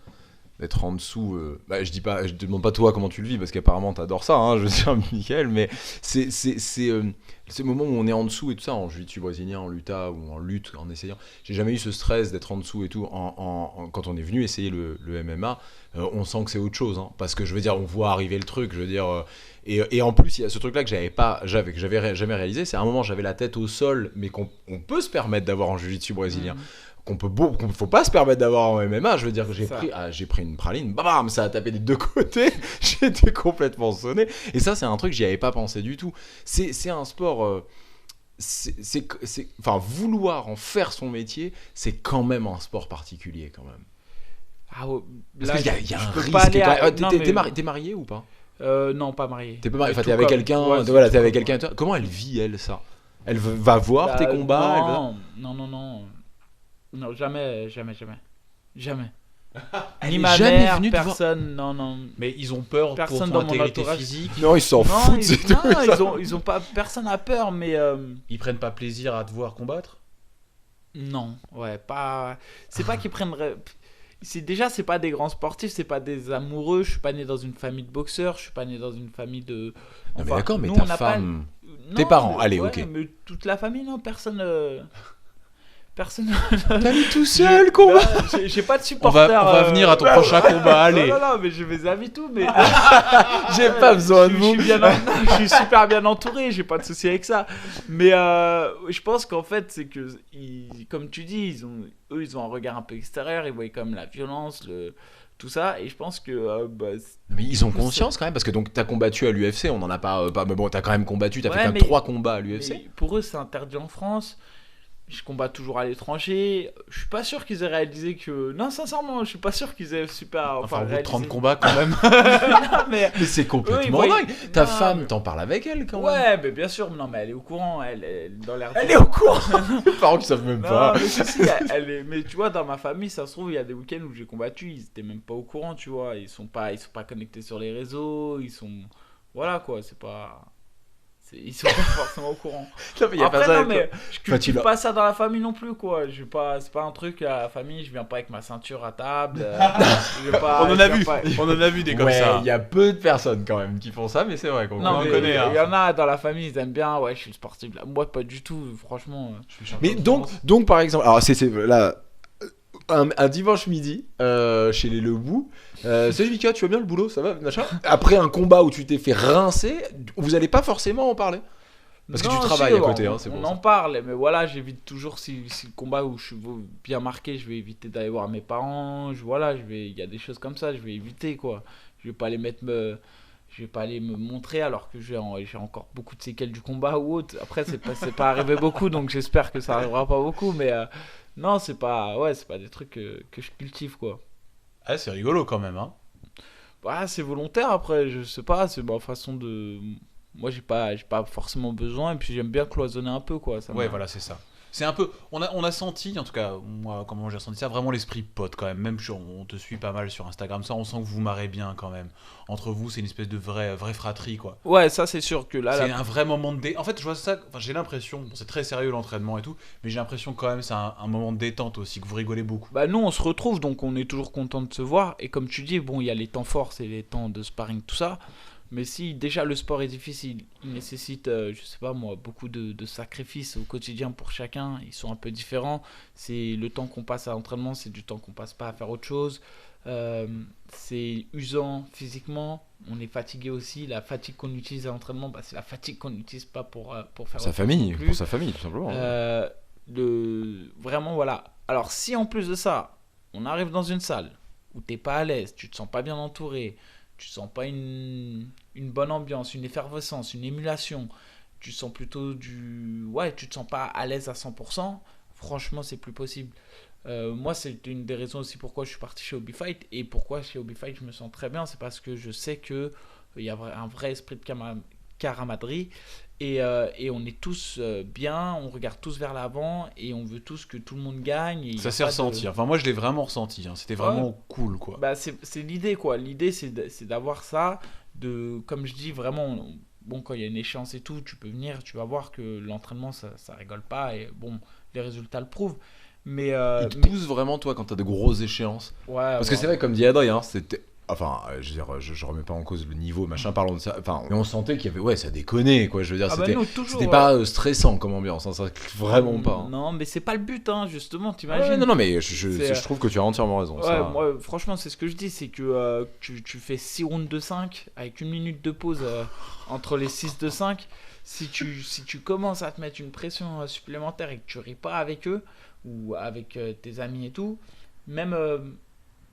en dessous. Je te demande pas toi comment tu le vis parce qu'apparemment t'adores ça, hein, je veux dire, Mickaël, mais c'est ce moment où on est en dessous et tout ça, en jiu-jitsu brésilien, en luta ou en lutte, en essayant. J'ai jamais eu ce stress d'être en dessous et tout. Quand on est venu essayer le MMA, on sent que c'est autre chose, hein, parce que je veux dire, on voit arriver le truc, je veux dire. Et en plus, il y a ce truc-là que j'avais jamais réalisé. C'est à un moment, j'avais la tête au sol, mais qu'on peut se permettre d'avoir en jiu-jitsu brésilien. Qu'on faut pas se permettre d'avoir en MMA. Je veux dire que j'ai pris une praline, bam, ça a tapé des deux côtés. J'étais complètement sonné. Et ça, c'est un truc, j'y avais pas pensé du tout. C'est un sport. Enfin, vouloir en faire son métier, c'est quand même un sport particulier, quand même. Ah, ouais, Parce là, qu'il y a je un peux risque. pas aller à- non, T'es marié ou pas? Non, pas marié. T'es pas marié. Enfin, Tout t'es avec comme- quelqu'un. ouais, Voilà, c'est t'es tout avec comme- quelqu'un. Comment elle vit, elle, ça? Elle va voir tes combats. Non, jamais. Elle Ni est ma jamais mère, venue te voir. personne, non. Mais ils ont peur Personne pour ton dans mon intégrité entourage. physique. Non, ils s'en Non, foutent, c'est tout. ils ont pas, personne a peur, mais Ils prennent pas plaisir à te voir combattre. non, ouais, pas. C'est pas qu'ils prennent. C'est pas des grands sportifs, c'est pas des amoureux. Je suis pas né dans une famille de boxeurs, je suis pas né dans une famille de. Non, mais Enfin, d'accord, mais nous, ta on n'a pas- femme. Non, Tes parents, mais- allez, ouais, ok. Mais toute la famille, non, personne. Personne. T'as mis tout seul, combat. J'ai pas de On supporters. va venir à ton prochain combat, allez. Non, mais je mes amis tout, mais. J'ai pas besoin de je vous. suis je suis super bien entouré, j'ai pas de souci avec ça. Mais je pense qu'en fait, c'est que, comme tu dis, ils ont un regard un peu extérieur, ils voient comme la violence, tout ça, et je pense que. Mais ils ont conscience quand même, parce que donc t'as combattu à l'UFC, on en a pas. Mais bon, t'as quand même combattu, t'as Ouais, fait quand même mais- 3 combats à l'UFC. mais pour eux, c'est interdit en France. Je combat toujours à l'étranger. Je suis pas sûr qu'ils aient réalisé que. Non, sincèrement, je suis pas sûr qu'ils aient super. Enfin, au bout de réalisé- 30 combats quand même. Non, mais. Mais c'est complètement Eux, ils voient- dingue. Ta Non, femme, mais- t'en parles avec elle quand même. Ouais, mais bien sûr, non, mais elle est au courant, elle dans l'air. Elle est au courant. Les parents qui savent même Non, pas. mais si, elle est. Mais tu vois, dans ma famille, ça se trouve, il y a des week-ends où j'ai combattu, ils étaient même pas au courant, tu vois. Ils sont pas connectés sur les réseaux, ils sont. Voilà quoi, c'est pas. Ils sont pas forcément au courant. Non, mais y a Après, pas ça. non, mais je Enfin, tu cultive l'as- pas ça dans la famille non plus, quoi. C'est pas un truc à la famille, je viens pas avec ma ceinture à table. Je vais pas- On en je a viens vu. pas- On en a vu des comme Ouais, ça. il y a peu de personnes quand même qui font ça, mais c'est vrai qu'on Non, en mais connaît, hein. il y en a dans la famille, ils aiment bien, ouais, je suis le sportif. Là. Moi, pas du tout, franchement. Mais donc par exemple, alors c'est là un dimanche midi chez les Lebou. Salut Mika, tu vas bien le boulot, ça va machin. Après un combat où tu t'es fait rincer, vous allez pas forcément en parler. Parce que tu travailles à côté, hein, c'est on pour en ça. parle, mais voilà, j'évite toujours si le combat où je suis bien marqué, je vais éviter d'aller voir mes parents. Il y a des choses comme ça, je vais éviter quoi. Je vais pas aller me montrer alors que j'ai encore beaucoup de séquelles du combat ou autre. Après, c'est pas arrivé beaucoup, donc j'espère que ça arrivera pas beaucoup, mais non, c'est pas des trucs que je cultive quoi. Ah, c'est rigolo quand même, hein. Bah, c'est volontaire après, je sais pas, c'est ma façon de. Moi, j'ai pas forcément besoin, et puis j'aime bien cloisonner un peu quoi. Ouais, voilà, c'est ça. C'est un peu, on a senti, en tout cas moi comment j'ai ressenti ça, vraiment l'esprit pote quand même. Même on te suit pas mal sur Instagram, ça on sent que vous marrez bien quand même. Entre vous c'est une espèce de vraie fratrie quoi. Ouais, ça c'est sûr que là, C'est un vrai moment de En fait je vois ça, enfin, j'ai l'impression, bon, c'est très sérieux l'entraînement et tout, mais j'ai l'impression quand même c'est un moment de détente aussi, que vous rigolez beaucoup. bah nous on se retrouve donc on est toujours content de se voir et comme tu dis bon il y a les temps forts c'est les temps de sparring tout ça mais si déjà le sport est difficile il nécessite je sais pas moi beaucoup de sacrifices au quotidien pour chacun ils sont un peu différents c'est le temps qu'on passe à l'entraînement c'est du temps qu'on passe pas à faire autre chose. C'est usant physiquement on est fatigué aussi la fatigue qu'on utilise à l'entraînement bah, c'est la fatigue qu'on n'utilise pas pour faire Sa autre chose famille, non plus. pour sa famille, tout simplement. Vraiment voilà alors si en plus de ça on arrive dans une salle où t'es pas à l'aise tu te sens pas bien entouré tu sens pas une bonne ambiance une effervescence une émulation tu sens plutôt tu te sens pas à l'aise à 100% franchement c'est plus possible. Moi c'est une des raisons aussi pourquoi je suis parti chez Hobby Fight et pourquoi chez Hobby Fight je me sens très bien c'est parce que je sais que il y a un vrai esprit de camaraderie et on est tous bien, on regarde tous vers l'avant et on veut tous que tout le monde gagne. Et Ça s'est ressenti, enfin moi je l'ai vraiment ressenti, hein. C'était vraiment cool quoi. Bah, c'est l'idée quoi, l'idée c'est d'avoir ça, comme je dis vraiment, bon quand il y a une échéance et tout, tu peux venir, tu vas voir que l'entraînement ça rigole pas et bon les résultats le prouvent. Mais, Il te pousse vraiment toi quand t'as de grosses échéances. ouais, Parce que c'est vrai comme dit Adrien, c'était... Enfin, je veux dire, je remets pas en cause le niveau, machin, parlons de ça. Enfin, mais on sentait qu'il y avait, ouais, ça déconnait, quoi. Je veux dire, c'était pas stressant comme ambiance, hein, ça vraiment pas. Hein. Non, mais c'est pas le but, hein, justement, t'imagines. Ouais, non, mais je trouve que tu as entièrement raison. Ouais, ça... moi, franchement, c'est ce que je dis, c'est que tu fais 6 rounds de 5 avec une minute de pause entre les 6 de 5. Si tu commences à te mettre une pression supplémentaire et que tu ris pas avec eux ou avec tes amis et tout, même.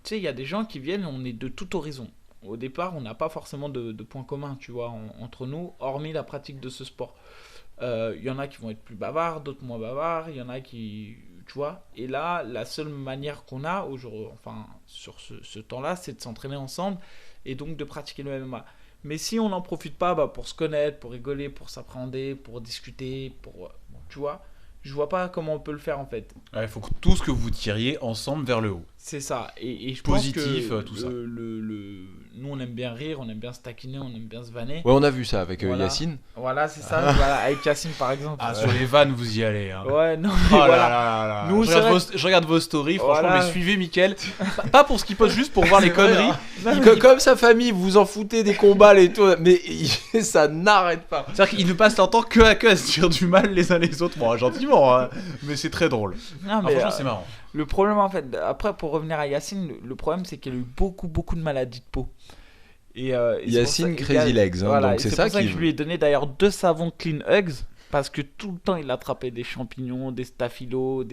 Tu sais, il y a des gens qui viennent, on est de tout horizon. Au départ, on n'a pas forcément de points communs, tu vois, entre nous, hormis la pratique de ce sport. Il y en a qui vont être plus bavards, d'autres moins bavards, il y en a qui... Tu vois. Et là, la seule manière qu'on a, enfin, sur ce temps-là, c'est de s'entraîner ensemble et donc de pratiquer le MMA. Mais si on n'en profite pas pour se connaître, pour rigoler, pour s'appréhender, pour discuter, tu vois, je vois pas comment on peut le faire en fait. Il faut que tout ce que vous tiriez ensemble vers le haut. C'est ça. Et je positif, pense que tout ça. Nous, on aime bien rire, on aime bien se taquiner, on aime bien se vanner. Ouais, on a vu ça avec Voilà. Yacine. Voilà, c'est ça. Voilà, avec Yacine, par exemple. Ah, sur les vannes, vous y allez. Hein. Ouais, non, Oh mais là voilà. là là. Nous, Je regarde vos stories, franchement, Voilà. mais suivez Mickaël. Pas pour ce qu'il poste, juste pour voir les C'est vrai, conneries. hein. Comme sa famille, vous vous en foutez des combats et tout, mais ça n'arrête pas. C'est-à-dire qu'il ne passe leur temps que à se dire du mal les uns les autres. Bon, gentiment, hein, mais c'est très drôle. Non, Ah, mais, franchement, c'est marrant. le problème, en fait, après, pour revenir à Yacine, le problème, c'est qu'il a eu beaucoup de maladies de peau. Et Yacine Crazy Legs, hein, voilà, donc et c'est c'est ça pour ça qui... que je lui ai donné d'ailleurs 2 savons Clean Hugs. Parce que tout le temps, il attrapait des champignons, des staphylos,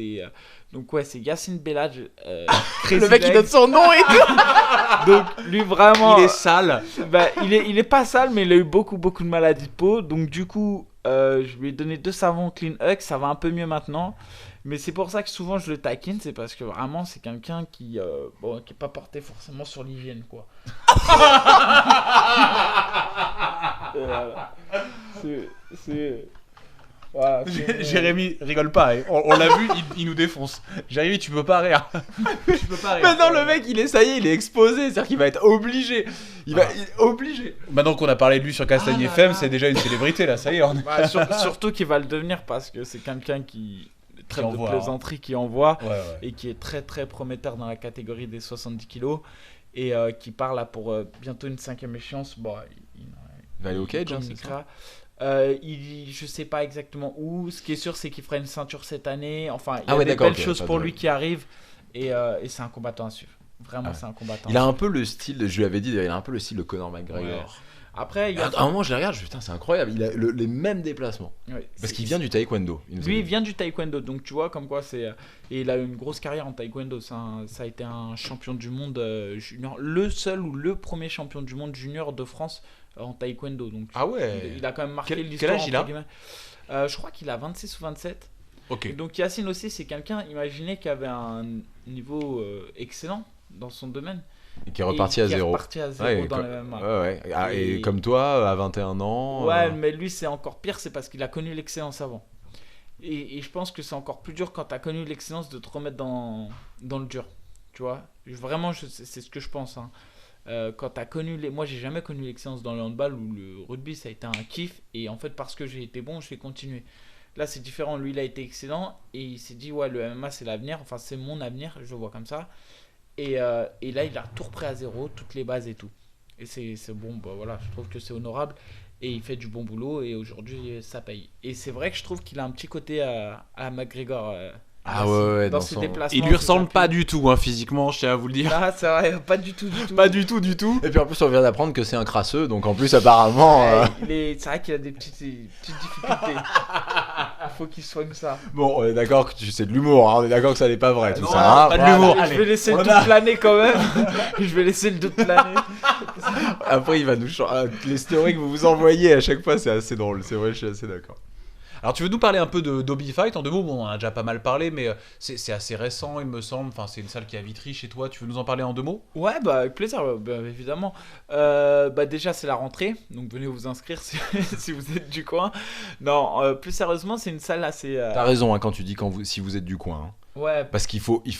Donc ouais, c'est Yacine Bellage. Le mec, il donne son nom et tout. Donc lui, vraiment... Il est sale. Bah, il est pas sale, mais il a eu beaucoup de maladies de peau. Donc du coup, je lui ai donné 2 savons Clean Hugs. Ça va un peu mieux maintenant. Mais c'est pour ça que souvent je le taquine. C'est parce que vraiment, c'est quelqu'un qui est pas porté forcément sur l'hygiène, quoi. Voilà, Jérémy, rigole pas. Hein. On l'a vu, il nous défonce. Jérémy, tu peux pas rire. Tu peux pas rire. Maintenant, le mec, il est exposé. C'est-à-dire qu'il va être obligé. Il est obligé. Maintenant qu'on a parlé de lui sur Castagne Ah là FM, là. c'est déjà une célébrité là, ça y est. On est... Bah, surtout qu'il va le devenir parce que c'est quelqu'un qui traite de envoie, plaisanterie, qui envoie Ouais. et qui est très très prometteur dans la catégorie des 70 kilos et qui part là pour bientôt une 5e échéance. Bon, il va aller au cage, hein, c'est communiquera. Je sais pas exactement où. Ce qui est sûr, c'est qu'il fera une ceinture cette année. Enfin, il y a des belles choses pour lui qui arrivent et c'est un combattant à suivre. Vraiment, c'est un combattant. Il a un peu le style, je lui avais dit, il a un peu le style de Conor McGregor. Ouais. Après, il y a... À un moment, je les regarde, je me dis, putain, c'est incroyable. Il a les mêmes déplacements. Ouais, Parce qu'il vient du taekwondo. Lui, il vient du taekwondo, donc tu vois, comme quoi c'est. Et il a une grosse carrière en taekwondo. Ça a été un champion du monde junior, le seul ou le premier champion du monde junior de France en taekwondo. Donc, Ah ouais. il a quand même marqué Quel l'histoire. âge il a entre guillemets. Je crois qu'il a 26 ou 27. Ok. Donc Yacine aussi, c'est quelqu'un, imaginez, qui avait un niveau excellent dans son domaine. Et qui est reparti à zéro. Ouais, dans le MMA. Ouais. Ah, et comme toi, à 21 ans. Ouais, mais lui, c'est encore pire, c'est parce qu'il a connu l'excellence avant. Et je pense que c'est encore plus dur quand t'as connu l'excellence de te remettre dans le dur. Tu vois, vraiment, c'est ce que je pense. Hein. Quand t'as connu moi j'ai jamais connu l'excellence dans le handball ou le rugby, ça a été un kiff. Et en fait, parce que j'ai été bon, je vais continuer. Là, c'est différent. Lui, il a été excellent et il s'est dit, ouais, le MMA, c'est l'avenir. Enfin, c'est mon avenir, je le vois comme ça. Et là, il a tout repris à zéro, toutes les bases et tout. Et c'est bon, bah voilà, je trouve que c'est honorable. Et il fait du bon boulot et aujourd'hui, ça paye. Et c'est vrai que je trouve qu'il a un petit côté à McGregor. Ah ouais, dans dans ses son- déplacements. Il lui ressemble pas du tout, hein, physiquement, je tiens à vous le dire. Ah, c'est vrai, pas du tout, du tout. Pas du tout, du tout. Et puis en plus, on vient d'apprendre que c'est un crasseux, donc en plus, apparemment. C'est vrai qu'il a des petites difficultés. Il faut qu'il soigne ça. Bon, on est d'accord que c'est de l'humour, hein, on est d'accord que ça n'est pas vrai tout Non, ça. Hein. pas de l'humour. Je Allez, vais laisser le on doute a- planer quand même. Je vais laisser le doute planer. Après, il va nous changer. Les stories que vous vous envoyez à chaque fois, c'est assez drôle. C'est vrai, je suis assez d'accord. Alors tu veux nous parler un peu d'Obi Fight en 2 mots? Bon, on en a déjà pas mal parlé, mais c'est assez récent, il me semble. Enfin, c'est une salle qui est à Vitry chez toi. Tu veux nous en parler en 2 mots? Ouais, bah avec plaisir, évidemment. Déjà, c'est la rentrée, donc venez vous inscrire si vous êtes du coin. Non, plus sérieusement, c'est une salle assez. T'as raison hein, quand tu dis si vous êtes du coin. Hein. Ouais, Parce qu'il faut mais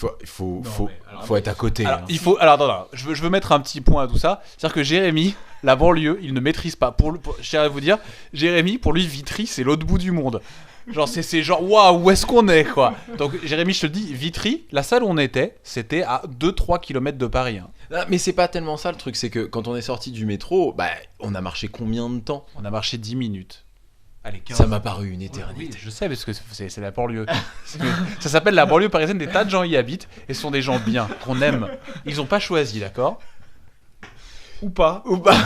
alors, être à côté. Alors, hein. il faut. Alors, attends, je veux mettre un petit point à tout ça. C'est-à-dire que Jérémy, la banlieue, il ne maîtrise pas. Je tiens à vous dire, Jérémy, pour lui, Vitry, c'est l'autre bout du monde. Genre, c'est genre, waouh, où est-ce qu'on est, quoi. Donc, Jérémy, je te le dis, Vitry, la salle où on était, c'était à 2-3 km de Paris. Hein. Ah, mais c'est pas tellement ça le truc, c'est que quand on est sorti du métro, bah, on a marché combien de temps? On a marché 10 minutes. Allez, 15. Ça m'a paru une Oui, éternité. je sais, parce que c'est la banlieue. Ça s'appelle la banlieue parisienne, des tas de gens y habitent, et ce sont des gens bien, qu'on aime. Ils ont pas choisi, d'accord? ou pas. Ou pas.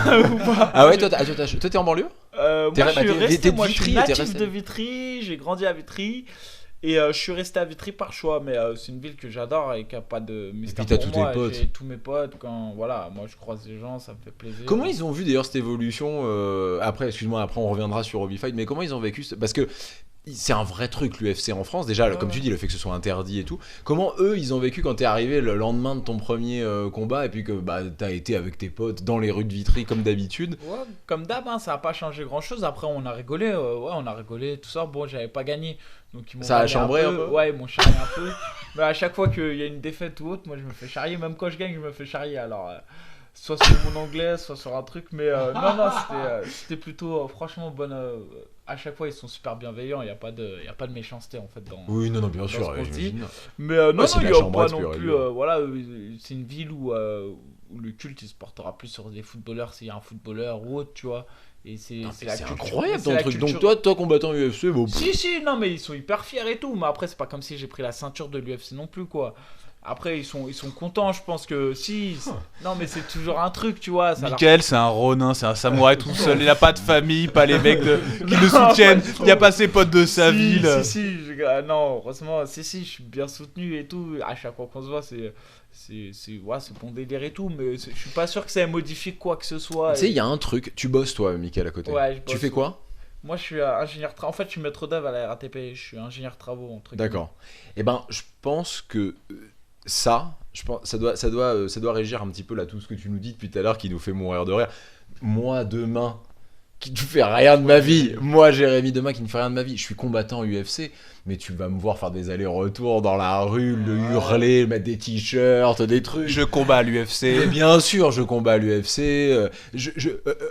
Ah ouais, toi t'es en banlieue? Moi, T'es je suis t'es resté, de moi, je suis Vitry, t'es natif resté- de Vitry, j'ai grandi à Vitry. Et je suis resté à Vitry par choix, mais c'est une ville que j'adore et qui a pas de mystère puis t'as pour tous moi. tes potes. J'ai tous mes potes, quand voilà, moi je croise des gens, ça me fait plaisir. Comment ils ont vu d'ailleurs cette évolution après, excuse-moi, après on reviendra sur Obi Fight, mais comment ils ont vécu parce que c'est un vrai truc l'UFC en France déjà, comme tu dis, le fait que ce soit interdit et tout. Comment eux ils ont vécu quand t'es arrivé le lendemain de ton premier combat et puis que bah t'as été avec tes potes dans les rues de Vitry comme d'habitude? Ouais, comme d'hab, hein, ça a pas changé grand chose. Après, on a rigolé, on a rigolé, tout ça. Bon, j'avais pas gagné, donc ils m'ont Ça a charrié chambré un peu. Ouais, ils m'ont charrié un peu. Mais à chaque fois qu'il y a une défaite ou autre, moi je me fais charrier. Même quand je gagne, je me fais charrier. Alors, soit sur mon anglais, soit sur un truc. Mais non, c'était plutôt, franchement, bonne. À chaque fois, ils sont super bienveillants. Il n'y a pas de méchanceté en fait dans. Oui, non, bien Dans sûr, ce qu'on dit. j'imagine. Mais non, Ouais, c'est non, de il la n'y a chambrade pas non pure et plus. dure. Voilà, c'est une ville où le culte il se portera plus sur des footballeurs s'il y a un footballeur ou autre, tu vois. Et c'est la C'est culture- incroyable c'est ton la truc. culture- Donc toi combattant UFC, bon. Si, non, mais ils sont hyper fiers et tout. Mais après, c'est pas comme si j'ai pris la ceinture de l'UFC non plus, quoi. Après, ils sont contents, je pense que si. Non, mais c'est toujours un truc, tu vois. Ça leur- Michael, c'est un ronin, c'est un samouraï tout seul. Il a pas de famille, pas les mecs qui le soutiennent. Il n'y a pas ses potes de sa Si, ville. non, heureusement, je suis bien soutenu et tout. À chaque fois qu'on se voit, c'est bon délire et tout. Mais je suis pas sûr que ça modifie quoi que ce soit. Tu sais, il y a un truc. Tu bosses toi, Michael, à côté. Ouais, je Tu bosse. fais quoi? Moi, je suis ingénieur travaux. En fait, je suis maître d'œuvre à la RATP. Je suis ingénieur travaux, entre guillemets. D'accord. Eh ben, je pense que ça doit régir un petit peu là tout ce que tu nous dis depuis tout à l'heure qui nous fait mourir de rire. Moi demain, qui ne fais rien de ma vie. Moi, Jérémy, demain, qui ne fait rien de ma vie. Je suis combattant UFC, mais tu vas me voir faire des allers-retours dans la rue, le hurler, mettre des t-shirts, des trucs. Je combats à Mais l'UFC. bien sûr, je combats à l'UFC,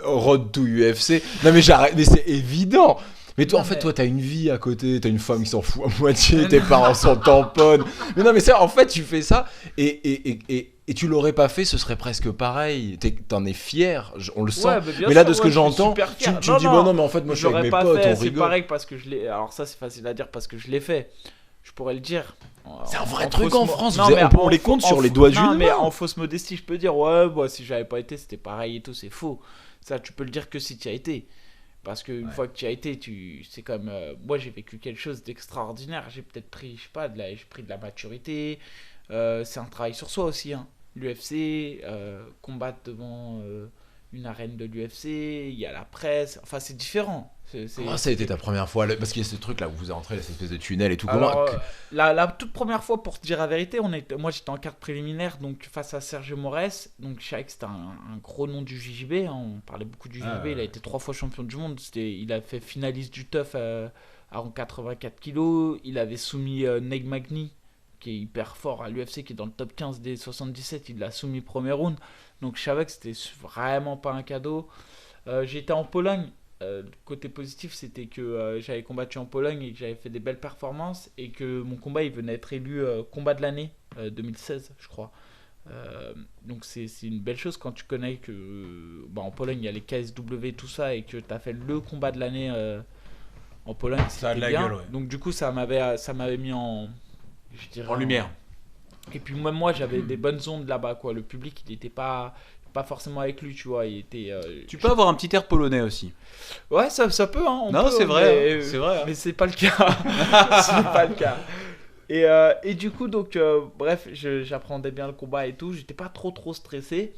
road to UFC. Non mais j'arrête, mais c'est évident. Mais toi, Non, en fait, mais- toi, t'as une vie à côté, t'as une femme qui s'en fout à moitié, tes parents s'en tamponnent. Mais non, mais ça, en fait, tu fais ça et tu l'aurais pas fait, ce serait presque pareil. T'en es fier, on le sent. Ouais, bien mais là, sûr, de ce que ouais, je suis j'entends, super tu fier. me dis, bon, non, mais en fait, moi, je suis avec l'aurais mes pas potes, fait, on c'est rigole. pareil parce que je l'ai. Alors, ça, c'est facile à dire parce que je l'ai fait. Je pourrais le dire. C'est un vrai En truc fausse en mo- France, Non, vous mais avez- on en- les compte en sur les faux- doigts Non, d'une mais main. en fausse modestie, je peux dire, ouais, bah, si j'avais pas été, c'était pareil et tout, c'est faux. Ça, tu peux le dire que si tu as été. Parce qu'une fois que tu as été, c'est comme. Moi, j'ai vécu quelque chose d'extraordinaire. J'ai peut-être pris, je sais pas, j'ai pris de la maturité. C'est un travail sur soi aussi. Hein. L'UFC, combattre devant une arène de l'UFC, il y a la presse. Enfin, c'est différent. Comment ça a été ta première fois là, parce qu'il y a ce truc là où vous entrez, là, cette espèce de tunnel et tout. Alors, Comment la toute première fois, pour te dire la vérité, moi j'étais en carte préliminaire donc face à Sergio Mores. Donc je savais que c'était un gros nom du JJB. Hein, on parlait beaucoup du JJB. Il a été 3 fois champion du monde. Il a fait finaliste du TUF à 84 kilos. Il avait soumis Nate Magny, qui est hyper fort à l'UFC, qui est dans le top 15 des 77. Il l'a soumis premier round. Donc je savais que c'était vraiment pas un cadeau. J'étais en Pologne. Le côté positif, c'était que j'avais combattu en Pologne et que j'avais fait des belles performances et que mon combat il venait être élu combat de l'année 2016, je crois. Donc c'est une belle chose quand tu connais que en Pologne il y a les KSW tout ça et que tu as fait le combat de l'année en Pologne. Ça a de la bien. gueule, ouais. Donc du coup ça m'avait mis en, je dirais, En lumière. Et puis même moi j'avais des bonnes ondes là-bas quoi. Le public il était pas forcément avec lui, tu vois, il était Tu peux avoir un petit air polonais aussi. ouais, ça peut hein, on Non, peut, c'est vrai, mais, c'est vrai, hein. mais c'est pas le cas. C'est pas le cas. Et du coup, donc, bref, j'appréhendais bien le combat et tout. J'étais pas trop stressé.